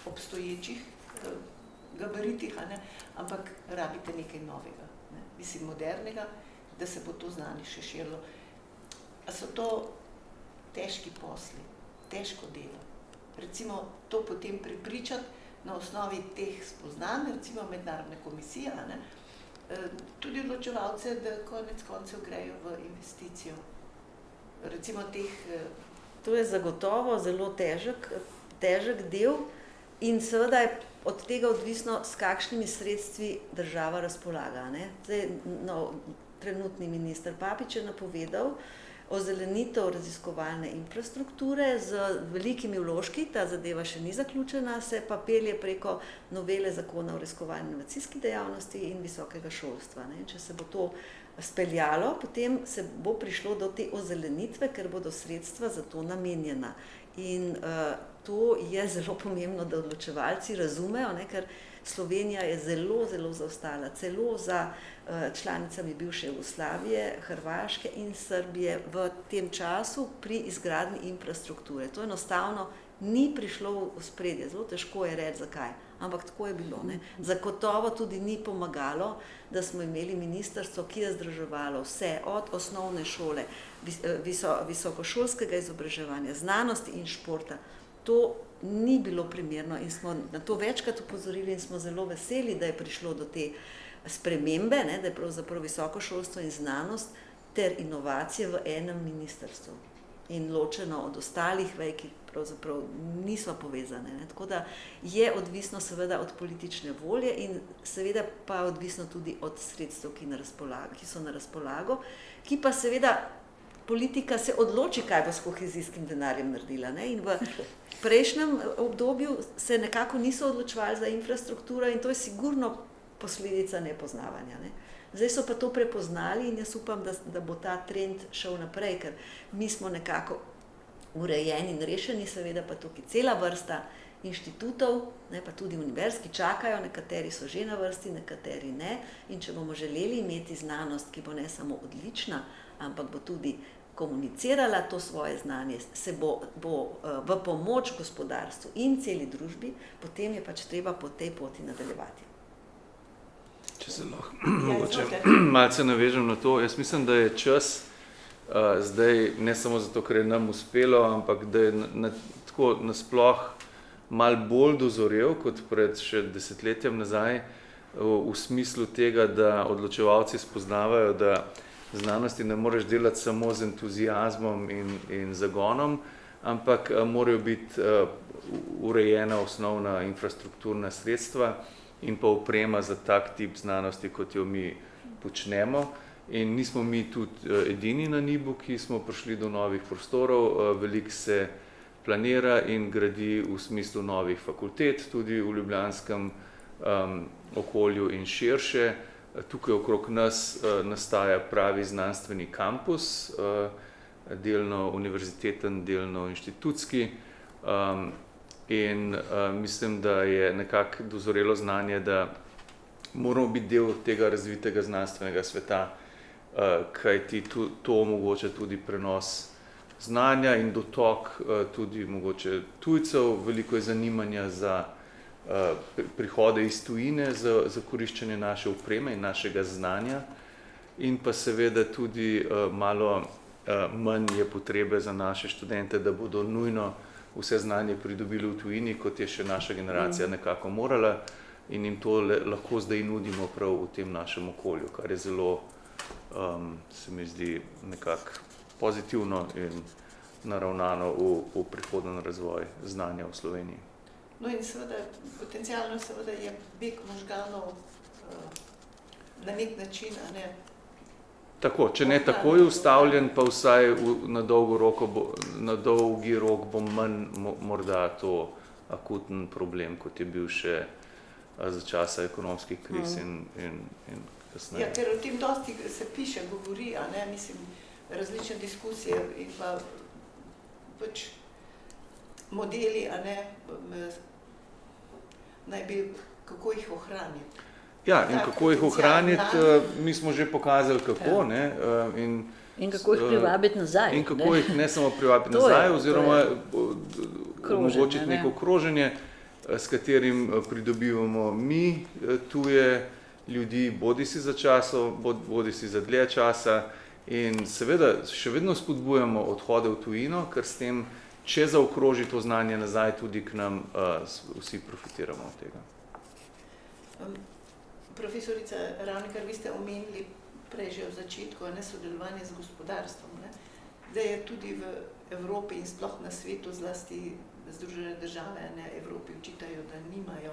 obstoječih gabaritih, ampak rabite nekaj novega, ne? Mislim, modernega, da se bo to znanje še širilo. A so to težki posli, težko delo. Recimo to potem prepričati na osnovi teh spoznanj, recimo mednarodne komisije, ne? Tudi odločevalce, da konec koncev grejo v investicijo. Recimo teh... To je zagotovo zelo težek del in seveda je od tega odvisno, s kakšnimi sredstvi država razpolaga, ne? Zdaj, trenutni minister Papič je napovedal ozelenitev raziskovalne infrastrukture z velikimi vložki, ta zadeva še ni zaključena, se pa pelje preko novele zakona o raziskovalni inovacijski dejavnosti in visokega šolstva. Ne? Če se bo to speljalo, potem se bo prišlo do te ozelenitve, ker bodo sredstva za to namenjena. In to je zelo pomembno, da odločevalci razumejo, ne, ker Slovenija je zelo, zelo zaostala, celo za članicami bivše Jugoslavije, Hrvaške in Srbije v tem času pri izgradnji infrastrukture. To enostavno ni prišlo v ospredje, zelo težko je reči zakaj, ampak tako je bilo. Ne. Zagotovo tudi ni pomagalo, da smo imeli ministrstvo, ki je združevalo vse od osnovne šole, visokošolskega izobraževanja, znanosti in športa. To ni bilo primerno in smo na to večkrat opozorili in smo zelo veseli, da je prišlo do te spremembe, ne, da je pravzaprav visoko šolstvo in znanost ter inovacije v enem ministrstvu in ločeno od ostalih vej, ki pravzaprav niso povezane. Ne. Tako da je odvisno seveda od politične volje in seveda pa odvisno tudi od sredstev, ki so na razpolago, ki pa seveda politika se odloči, kaj bo s kohezijskim denarjem naredila. Ne? In v prejšnjem obdobju se nekako niso odločevali za infrastrukturo in to je sigurno posledica nepoznavanja. Ne? Zdaj so pa to prepoznali in jaz upam, da bo ta trend šel naprej, ker mi smo nekako urejeni in rešeni, seveda pa tukaj cela vrsta inštitutov, ne, pa tudi univerz, ki čakajo, nekateri so že na vrsti, nekateri ne. In če bomo želeli imeti znanost, ki bo ne samo odlična, ampak bo tudi komunicirala to svoje znanje, se bo v pomoč gospodarstvu in celi družbi, potem je pač treba po tej poti nadaljevati. Če se lahko mogoče malce navežem na to, jaz mislim, da je čas zdaj ne samo zato, ker je nam uspelo, ampak da je tako nasploh malo bolj dozorel kot pred še desetletjem nazaj v smislu tega, da odločevalci spoznavajo, da znanosti ne moreš delati samo z entuziazmom in zagonom, ampak morajo biti urejena osnovna infrastrukturna sredstva in pa oprema za tak tip znanosti, kot jo mi počnemo. In nismo mi tudi edini na NIB-u, ki smo prišli do novih prostorov, veliko se planira in gradi v smislu novih fakultet, tudi v ljubljanskem okolju in širše. Tukaj okrog nas nastaja pravi znanstveni kampus, delno univerziteten, delno inštitutski. In mislim, da je nekako dozorelo znanje, da moramo biti del tega razvitega znanstvenega sveta, kajti to omogoča tudi prenos znanja in dotok tudi mogoče tujcev. Veliko je zanimanja za prihode iz tujine za koriščenje naše opreme in našega znanja in pa seveda tudi malo manj je potrebe za naše študente, da bodo nujno vse znanje pridobili v tujini, kot je še naša generacija nekako morala in jim to lahko zdaj nudimo prav v tem našem okolju, kar je zelo, se mi zdi, nekako pozitivno in naravnano v prihoden razvoj znanja v Sloveniji. No in seveda, potencialno seveda je beg možganov na nek način, a ne? Tako, če ne takoj ustavljen, pa vsaj na dolgi rok bo manj morda to akuten problem, kot je bil še za časa ekonomskih kriz in kasneje. Ja, ker o tem dosti se piše, govori, a ne, mislim, različne diskusije in pa pač modeli, a ne, naj bi, kako jih ohraniti. Ja, in kako jih ohraniti, mi smo že pokazali kako, ne, in kako jih privabiti nazaj. In kako jih ne samo privabiti nazaj, oziroma omogočiti neko kroženje, s katerim pridobivamo mi tuje ljudi, bodisi za časo, bodisi za dlje časa. In seveda še vedno spodbujamo odhode v tujino, ker s tem, če zaokroži to znanje nazaj, tudi k nam vsi profitiramo od tega. Profesorica Ravnikar, vi ste omenili prej že v začetku, ne, sodelovanje z gospodarstvom, ne, da je tudi v Evropi in sploh na svetu, zlasti Združene države, ne, Evropi učitajo, da nimajo,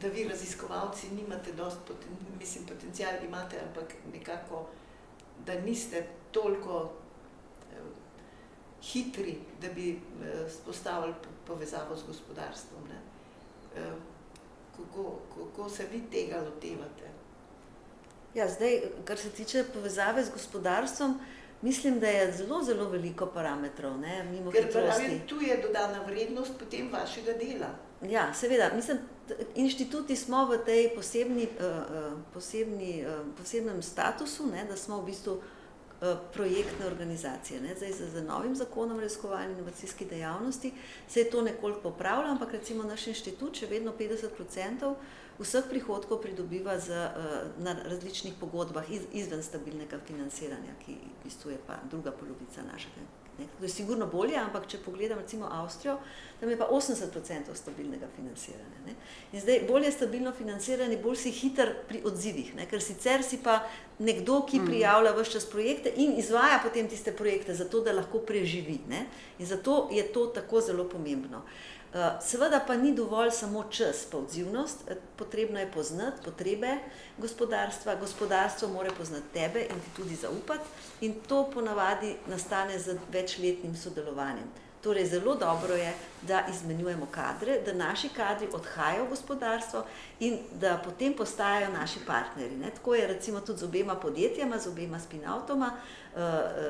da vi raziskovalci nimate dosti, potencial imate, ampak nekako, da niste toliko hitri, da bi spostavili povezavo z gospodarstvom, ne. Kako se vi tega lotevate? Ja, zdaj, kar se tiče povezave z gospodarstvom, Mislim, da je zelo, zelo veliko parametrov, ne, mimo Ker hitrosti. tu je dodana vrednost potem vašega dela. Ja, seveda. Mislim, inštituti smo v tej posebnem statusu, ne, da smo v bistvu projektne organizacije. Ne. Zdaj, z novim zakonom o raziskovalni in inovacijski dejavnosti se je to nekoliko popravilo, ampak recimo naš inštitut še vedno 50% vseh prihodkov pridobiva na različnih pogodbah izven stabilnega financiranja, ki v bistvu je pa druga polovica našega. To je sigurno bolje, ampak če pogledam recimo Avstrijo, tam je pa 80% stabilnega financiranja. Ne. In zdaj bolje stabilno financiranje, bolj si hiter pri odzivih, ne, ker sicer si pa nekdo, ki prijavlja ves čas projekte in izvaja potem tiste projekte, zato da lahko preživi. Ne. In zato je to tako zelo pomembno. Seveda pa ni dovolj samo čas pa odzivnost, potrebno je poznati potrebe gospodarstva, gospodarstvo mora poznati tebe in ti tudi zaupati in to ponavadi nastane z večletnim sodelovanjem. Torej zelo dobro je, da izmenjujemo kadre, da naši kadri odhajajo v gospodarstvo in da potem postajajo naši partnerji. Ne. Tako je recimo tudi z obema podjetjama, z obema spin-outoma,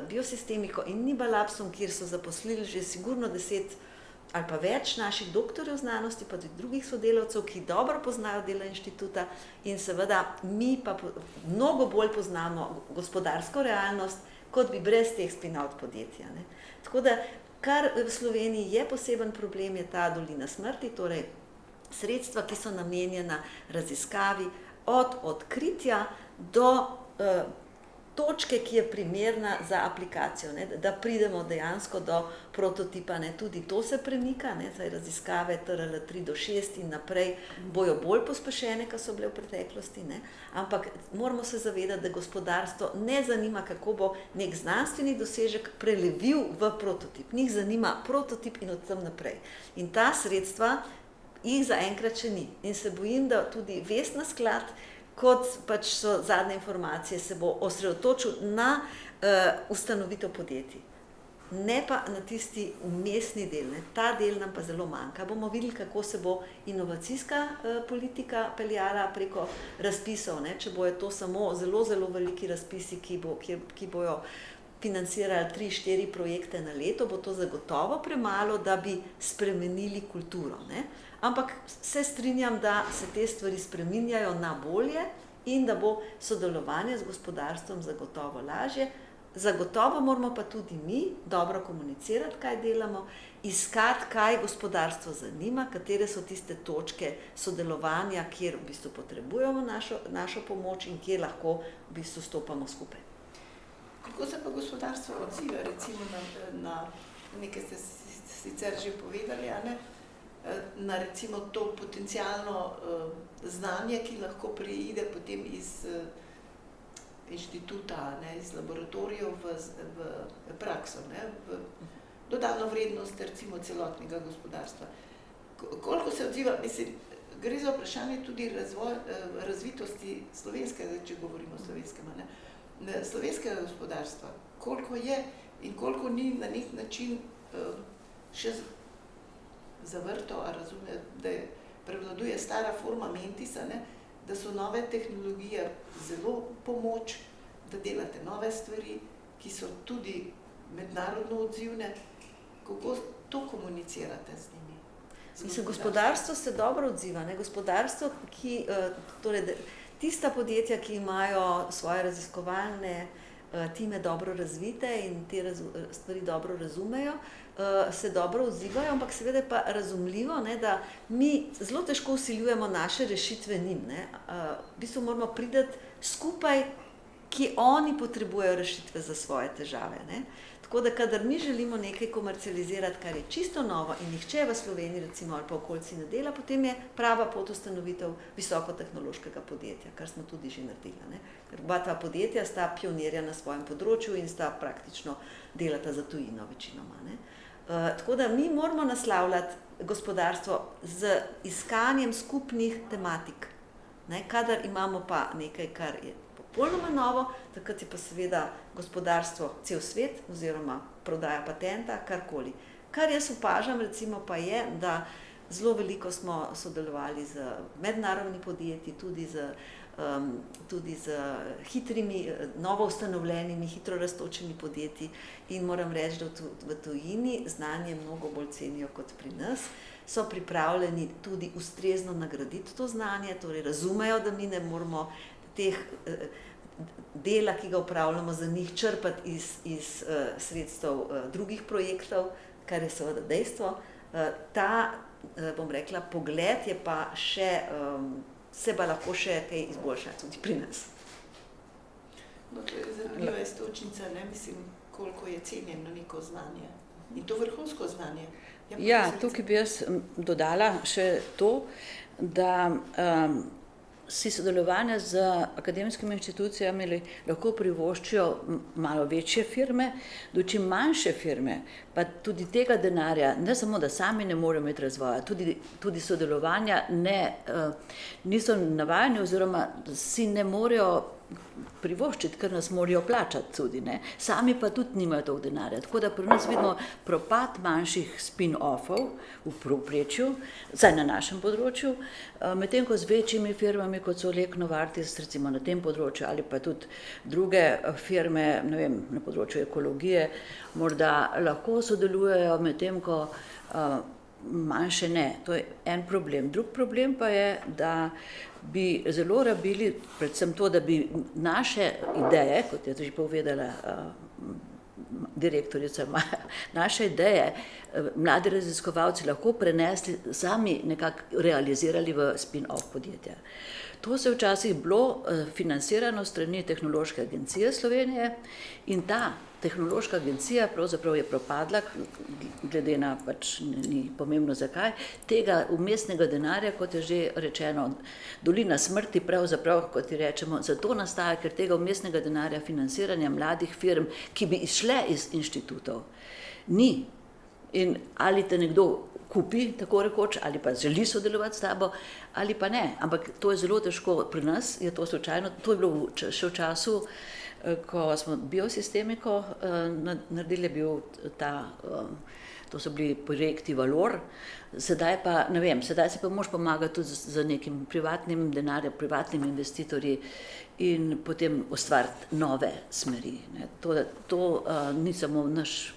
Biosistemiko in Nibalabsom, kjer so zaposlili že sigurno 10 ali pa več naših doktorjev znanosti, pa tudi drugih sodelavcev, ki dobro poznajo delo inštituta in seveda mi pa mnogo bolj poznamo gospodarsko realnost, kot bi brez teh spin-out podjetja. Ne. Tako da, kar v Sloveniji je poseben problem, je ta dolina smrti, torej sredstva, ki so namenjena raziskavi od odkritja do točke, ki je primerna za aplikacijo, ne, da pridemo dejansko do prototipa, ne, tudi to se premika, ne, zdaj raziskave TRL 3 do 6 in naprej bojo bolj pospešene, kot so bile v preteklosti, ne, ampak moramo se zavedati, da gospodarstvo ne zanima, kako bo nek znanstveni dosežek prelevil v prototip, njih zanima prototip in od tam naprej. In ta sredstva jih zaenkrat še ni. In se bojim, da tudi Vesna sklad, kot pač so zadnje informacije, se bo osredotočil na ustanovitev podjetij. Ne pa na tisti vmesni del. Ne. Ta del nam pa zelo manjka. Bomo videli, kako se bo inovacijska politika peljala preko razpisov. Ne. Če bojo to samo zelo, zelo veliki razpisi, ki bojo financirali 3-4 projekte na leto, bo to zagotovo premalo, da bi spremenili kulturo. Ne. Ampak se strinjam, da se te stvari spreminjajo na bolje in da bo sodelovanje z gospodarstvom zagotovo lažje. Zagotovo moramo pa tudi mi dobro komunicirati, kaj delamo, iskati, kaj gospodarstvo zanima, katere so tiste točke sodelovanja, kjer v bistvu potrebujemo našo pomoč in kjer lahko v bistvu stopamo skupaj. Kako se pa gospodarstvo odziva, recimo na nekaj ste sicer že povedali, a ne? Na recimo to potencialno znanje, ki lahko preide potem iz inštituta, ne, iz laboratorijev v prakso, ne, v dodano vrednost recimo celotnega gospodarstva. Koliko se odziva, mislim, gre za vprašanje tudi razvitosti slovenskega, če govorimo o slovenskem, ne, slovenskega gospodarstva, koliko je in koliko ni na nek način še zavrto, a razume, da prevladuje stara forma mentisa, ne, da so nove tehnologije zelo pomoč, da delate nove stvari, ki so tudi mednarodno odzivne. Kako to komunicirate z njimi? Mislim, gospodarstvo se dobro odziva. Ne? Gospodarstvo, torej tista podjetja, ki imajo svoje raziskovalne time dobro razvite in te stvari dobro razumejo, se dobro odzivajo, ampak seveda je pa razumljivo, ne, da mi zelo težko vsiljujemo naše rešitve njim. Ne. V bistvu moramo priti skupaj, ki oni potrebujejo rešitve za svoje težave. Ne. Tako da, kadar mi želimo nekaj komercializirati, kar je čisto novo in nihče v Sloveniji recimo ali pa okolici ne dela, potem je prava pot ustanovitev visokotehnološkega podjetja, kar smo tudi že naredili. Ne. Ker oba ta podjetja sta pionirja na svojem področju in sta praktično delata za tujino večinoma. Ne. Tako da mi moramo naslavljati gospodarstvo z iskanjem skupnih tematik. Ne, kadar imamo pa nekaj, kar je popolnoma novo, takrat je pa seveda gospodarstvo cel svet oziroma prodaja patenta, karkoli. Kar jaz opažam recimo pa je, da Zelo veliko smo sodelovali z mednarodnimi podjetji, tudi z hitrimi, novo ustanovljenimi, hitro rastočimi podjetji in moram reči, da v tujini znanje mnogo bolj cenijo kot pri nas. So pripravljeni tudi ustrezno nagraditi to znanje, torej razumejo, da mi ne moramo teh dela, ki ga upravljamo za njih, črpati iz sredstev drugih projektov, kar je seveda dejstvo. Ta, bom rekla, pogled je pa še, se pa lahko še kaj izboljša tudi pri nas. No, to je zanimiva istočnica, ne mislim, koliko je cenjeno neko znanje. In to vrhunsko znanje. Ja, tukaj bi jaz dodala še to, da si sodelovanja z akademskimi inštitucijami lahko privoščijo malo večje firme, dočim manjše firme, pa tudi tega denarja, ne samo, da sami ne morejo imeti razvoja, tudi sodelovanja niso navajeni oziroma si ne morejo privoščiti, ker nas morajo plačati tudi, ne. Sami pa tudi nimajo toliko denarja. Tako da pri nas vidimo propad manjših spin-offov v povprečju, vsaj na našem področju, medtem ko z večjimi firmami, kot so Lek Novartis, recimo na tem področju, ali pa tudi druge firme, ne vem, na področju ekologije, morda lahko sodelujejo, medtem ko manjše ne. To je en problem. Drug problem pa je, da bi zelo rabili predvsem to, da bi naše ideje, kot je že povedala direktorica Maja, naše ideje mladi raziskovalci lahko prenesli, sami nekako realizirali v spin-off podjetja. To se včasih bilo financirano strani Tehnološke agencije Slovenije in ta Tehnološka agencija pravzaprav je propadla, glede na pač ni pomembno zakaj, tega vmesnega denarja, kot je že rečeno, dolina smrti pravzaprav, kot ji rečemo, zato nastaja, ker tega vmesnega denarja financiranja mladih firm, ki bi izšle iz inštitutov, ni. In ali te nekdo kupi, tako rekoč, ali pa želi sodelovati s tabo, ali pa ne. Ampak to je zelo težko. Pri nas je to slučajno, to je bilo še v času, ko smo biosistemiko naredili, je bil to so bili projekti Valor, sedaj pa, ne vem, sedaj se pa moraš pomagati tudi z nekim privatnim denarjem, privatnimi investitorji in potem ustvariti nove smeri, ne. To ni samo naš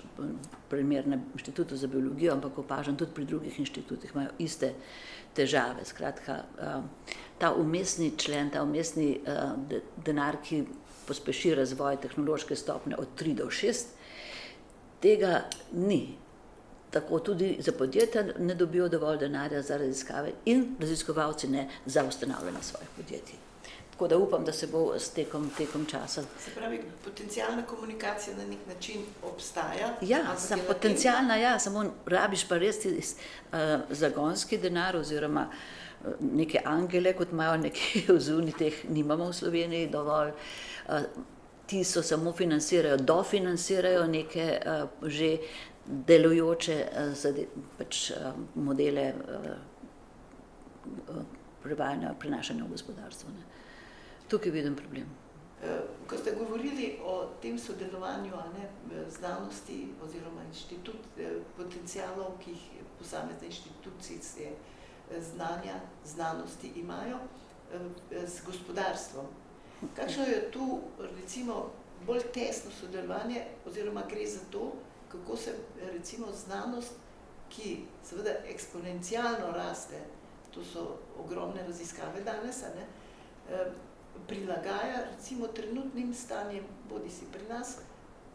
primer na Inštitutu za biologijo, ampak opažam tudi pri drugih inštitutih, imajo iste težave. Skratka, ta vmesni člen, ta vmesni denar, ki pospeši razvoj tehnološke stopnje od 3 do 6, tega ni. Tako tudi za podjetja ne dobijo dovolj denarja za raziskave in raziskovalci ne za ustanavljanje svojih podjetij. Tako da upam, da se bo s tekom časa. Se pravi, potencialna komunikacija na nek način obstaja? Ja, potencialna, ja, samo rabiš pa res zagonski denar oziroma neke angele, kot imajo nekje v zunji, teh nimamo v Sloveniji dovolj. Ti so samo financirajo, dofinancirajo neke že delujoče modele prenašanja v gospodarstvo, ne. Tukaj vidim problem. Ko ste govorili o tem sodelovanju, znanosti oziroma potencialov, ki jih posamezne inštitucije znanja, znanosti imajo z gospodarstvom. Kakšno je tu recimo bolj tesno sodelovanje oziroma gre za to, kako se recimo znanost, ki seveda eksponencialno raste, to so ogromne raziskave danes, prilagaja recimo trenutnim stanjem, bodi si pri nas,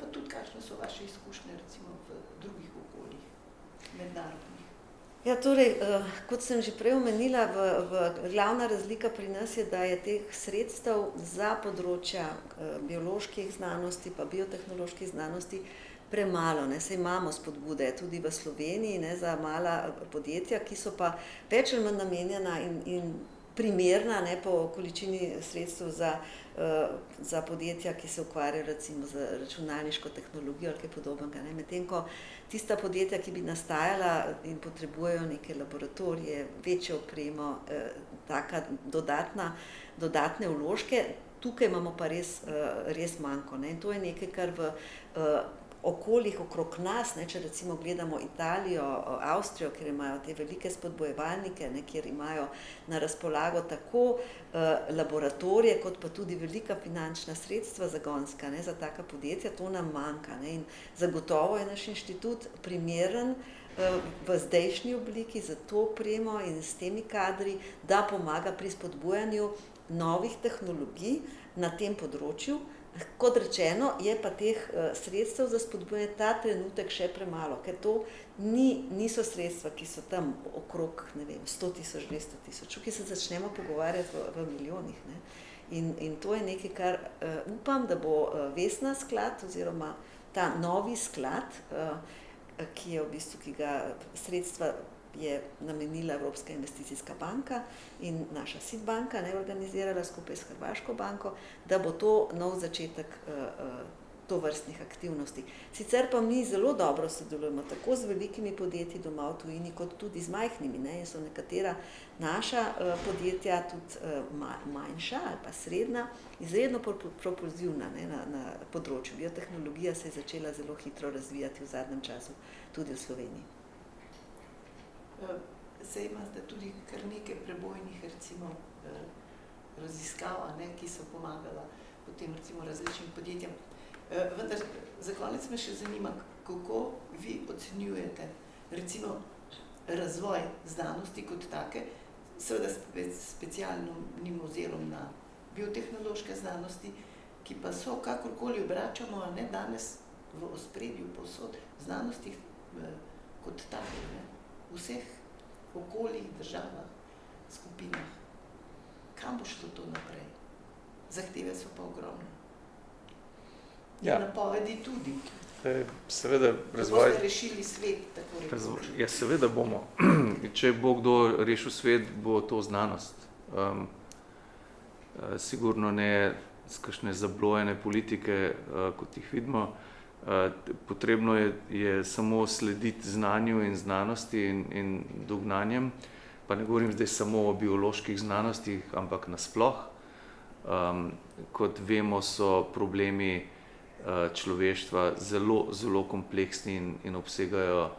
pa tudi kakšne so vaše izkušnje recimo v drugih okoljih, mednarodnih. Ja, torej, kot sem že prej omenila, glavna razlika pri nas je, da je teh sredstev za področja bioloških znanosti pa biotehnoloških znanosti premalo, ne. Saj imamo spodbude tudi v Sloveniji, ne, za mala podjetja, ki so pa več ali manj namenjena in primerna, ne, po količini sredstev za podjetja, ki se ukvarjajo recimo z računalniško tehnologijo ali kaj podobnega, ne. Medtem ko tista podjetja, ki bi nastajala in potrebujejo neke laboratorije, večjo opremo, taka dodatne vložke, tukaj imamo pa res manko, ne. In to je nekaj, kar okoljih okrog nas, ne, če recimo gledamo Italijo, Avstrijo, kjer imajo te velike spodbojevalnike, ne, kjer imajo na razpolago tako laboratorije, kot pa tudi velika finančna sredstva zagonska, ne, za taka podjetja, to nam manjka. Ne, in zagotovo je naš inštitut primeren v zdajšnji obliki za to opremo in s temi kadri, da pomaga pri spodbujanju novih tehnologij na tem področju. Kot rečeno, je pa teh sredstev za spodbujanje ta trenutek še premalo, ker to niso sredstva, ki so tam okrog, ne vem, 100 000, 200 000, ki se začnemo pogovarjati v milijonih. Ne. In to je nekaj, kar upam, da bo Vesna sklad oziroma ta novi sklad, ki je v bistvu, ki ga sredstva je namenila Evropska investicijska banka in naša SID banka, ne, organizirala skupaj s Hrvaško banko, da bo to nov začetek tovrstnih aktivnosti. Sicer pa mi zelo dobro sodelujemo tako z velikimi podjetji doma v tujini, kot tudi z majhnimi, ne, in so nekatera naša podjetja tudi manjša ali pa srednja, izredno propulzivna, ne, na področju biotehnologija se je začela zelo hitro razvijati v zadnjem času tudi v Sloveniji. Zdaj imate tudi kar nekaj prebojnih, recimo, raziskav, ne, ki so pomagala potem recimo različnim podjetjem. Vendar za konec me še zanima, kako vi ocenjujete recimo razvoj znanosti kot take, seveda specialnim ozirom na biotehnološke znanosti, ki pa so, kakorkoli obračamo, ne, danes v ospredju povsod znanosti kot take, ne, v vseh okoljih, državah, skupinah. Kam bo šlo to naprej? Zahteve so pa ogromne. Ja. Napovedi tudi. Seveda razvoj... Boste rešili svet, tako rekoč. Ja, seveda bomo. Če bo kdo rešil svet, bo to znanost. Sigurno ne s kakšne zablojene politike, kot jih vidimo. Potrebno je samo slediti znanju in znanosti in dognanjem, pa ne govorim zdaj samo o bioloških znanostih, ampak nasploh. Kot vemo, so problemi človeštva zelo, zelo kompleksni in obsegajo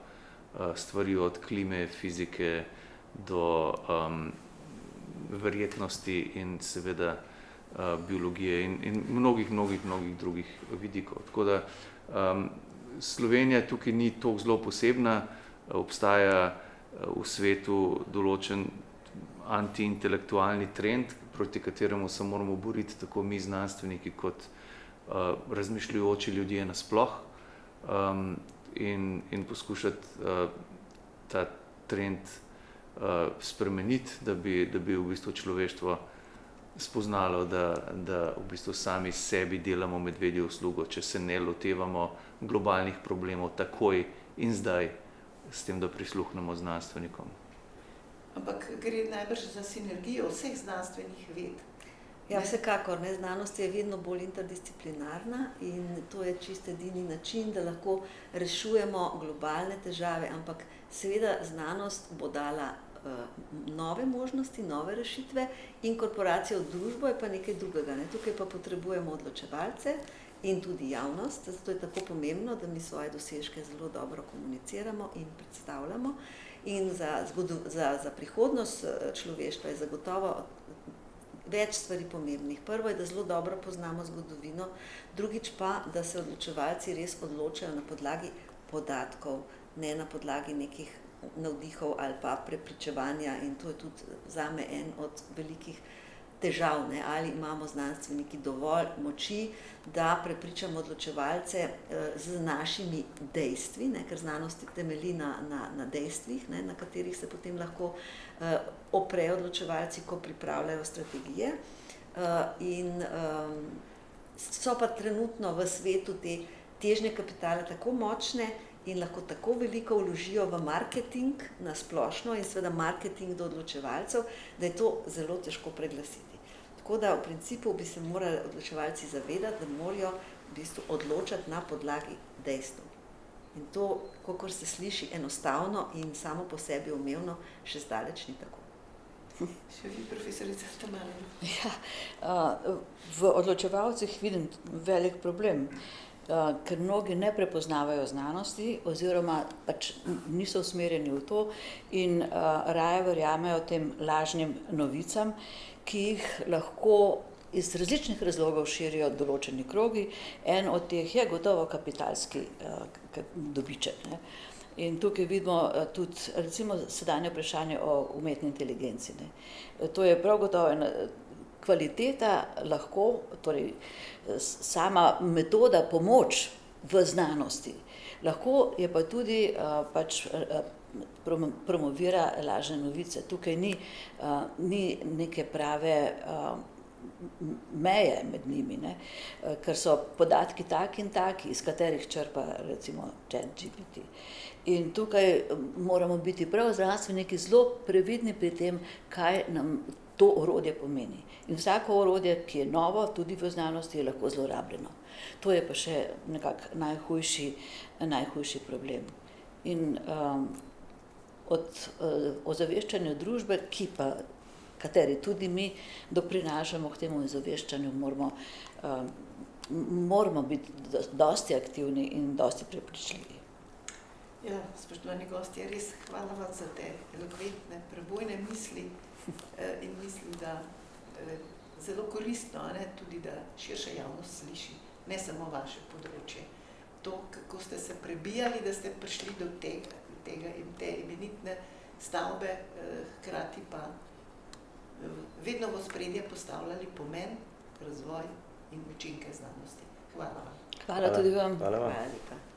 stvari od klime, fizike do verjetnosti in seveda biologije in mnogih drugih vidikov. Tako da Slovenija tukaj ni toliko zelo posebna, obstaja v svetu določen antiintelektualni trend, proti kateremu se moramo boriti tako mi znanstveniki kot razmišljujoči ljudje nasploh in poskušati ta trend spremeniti, da bi v bistvu človeštvo spoznalo, da v bistvu sami sebi delamo medvedjo uslugo, če se ne lotevamo globalnih problemov takoj in zdaj, s tem, da prisluhnemo znanstvenikom. Ampak gre najbrž za sinergijo vseh znanstvenih ved. Ja, vsekakor, ne, znanost je vedno bolj interdisciplinarna in to je čisto edini način, da lahko rešujemo globalne težave, ampak seveda znanost bo dala nove možnosti, nove rešitve in korporacija v družbo je pa nekaj drugega. Ne. Tukaj pa potrebujemo odločevalce in tudi javnost, zato je tako pomembno, da mi svoje dosežke zelo dobro komuniciramo in predstavljamo. In za prihodnost človeštva je zagotovo več stvari pomembnih. Prvo je, da zelo dobro poznamo zgodovino, drugič pa, da se odločevalci res odločajo na podlagi podatkov, ne na podlagi nekih navdihov ali pa prepričevanja in to je tudi zame en od velikih težav, ne? Ali imamo znanstveniki dovolj moči, da prepričamo odločevalce z našimi dejstvi, ne? Ker znanost temelji na dejstvih, ne? Na katerih se potem lahko oprejo odločevalci, ko pripravljajo strategije. In so pa trenutno v svetu te težnje kapitala tako močne in lahko tako veliko vložijo v marketing na splošno in seveda marketing do odločevalcev, da je to zelo težko preglasiti. Tako da v principu bi se morali odločevalci zavedati, da morajo v bistvu odločati na podlagi dejstev. In to, kakor se sliši enostavno in samo po sebi umevno, še zdaleč ni tako. Še vi, profesorica Tamara? Ja, v odločevalcih vidim velik problem. ker mnogi ne prepoznavajo znanosti oziroma pač niso usmerjeni v to in raje verjamejo tem lažnim novicam, ki jih lahko iz različnih razlogov širijo določeni krogi. En od teh je gotovo kapitalski dobiček, ne. In tukaj vidimo tudi recimo sedanje vprašanje o umetni inteligenci, ne. To je prav gotovo ena kvaliteta lahko, torej sama metoda pomoč v znanosti, lahko je pa tudi pač promovira lažne novice. Tukaj ni neke prave meje med njimi, ne? Ker so podatki taki in taki, iz katerih črpa recimo ChatGPT. In tukaj moramo biti prav znanstveniki zelo previdni pri tem, kaj nam to orodje pomeni. In vsako orodje, ki je novo, tudi v znanosti, je lahko zlorabljeno. To je pa še nekako najhujši problem. In od ozaveščanja družbe, kateri tudi mi doprinašamo k temu ozaveščanju, moramo biti dosti aktivni in dosti prepričljivi. Ja, spoštovani gostje, res hvala vam za te elokventne, prebojne misli in mislim, da zelo koristno, tudi da širša javnost sliši, ne samo vaše področje. To, kako ste se prebijali, da ste prišli do tega in te imenitne stavbe, hkrati pa vedno v ospredje postavljali pomen, razvoj in učinke znanosti. Hvala vam. Hvala tudi vam. Hvala vam. Hvala lepa.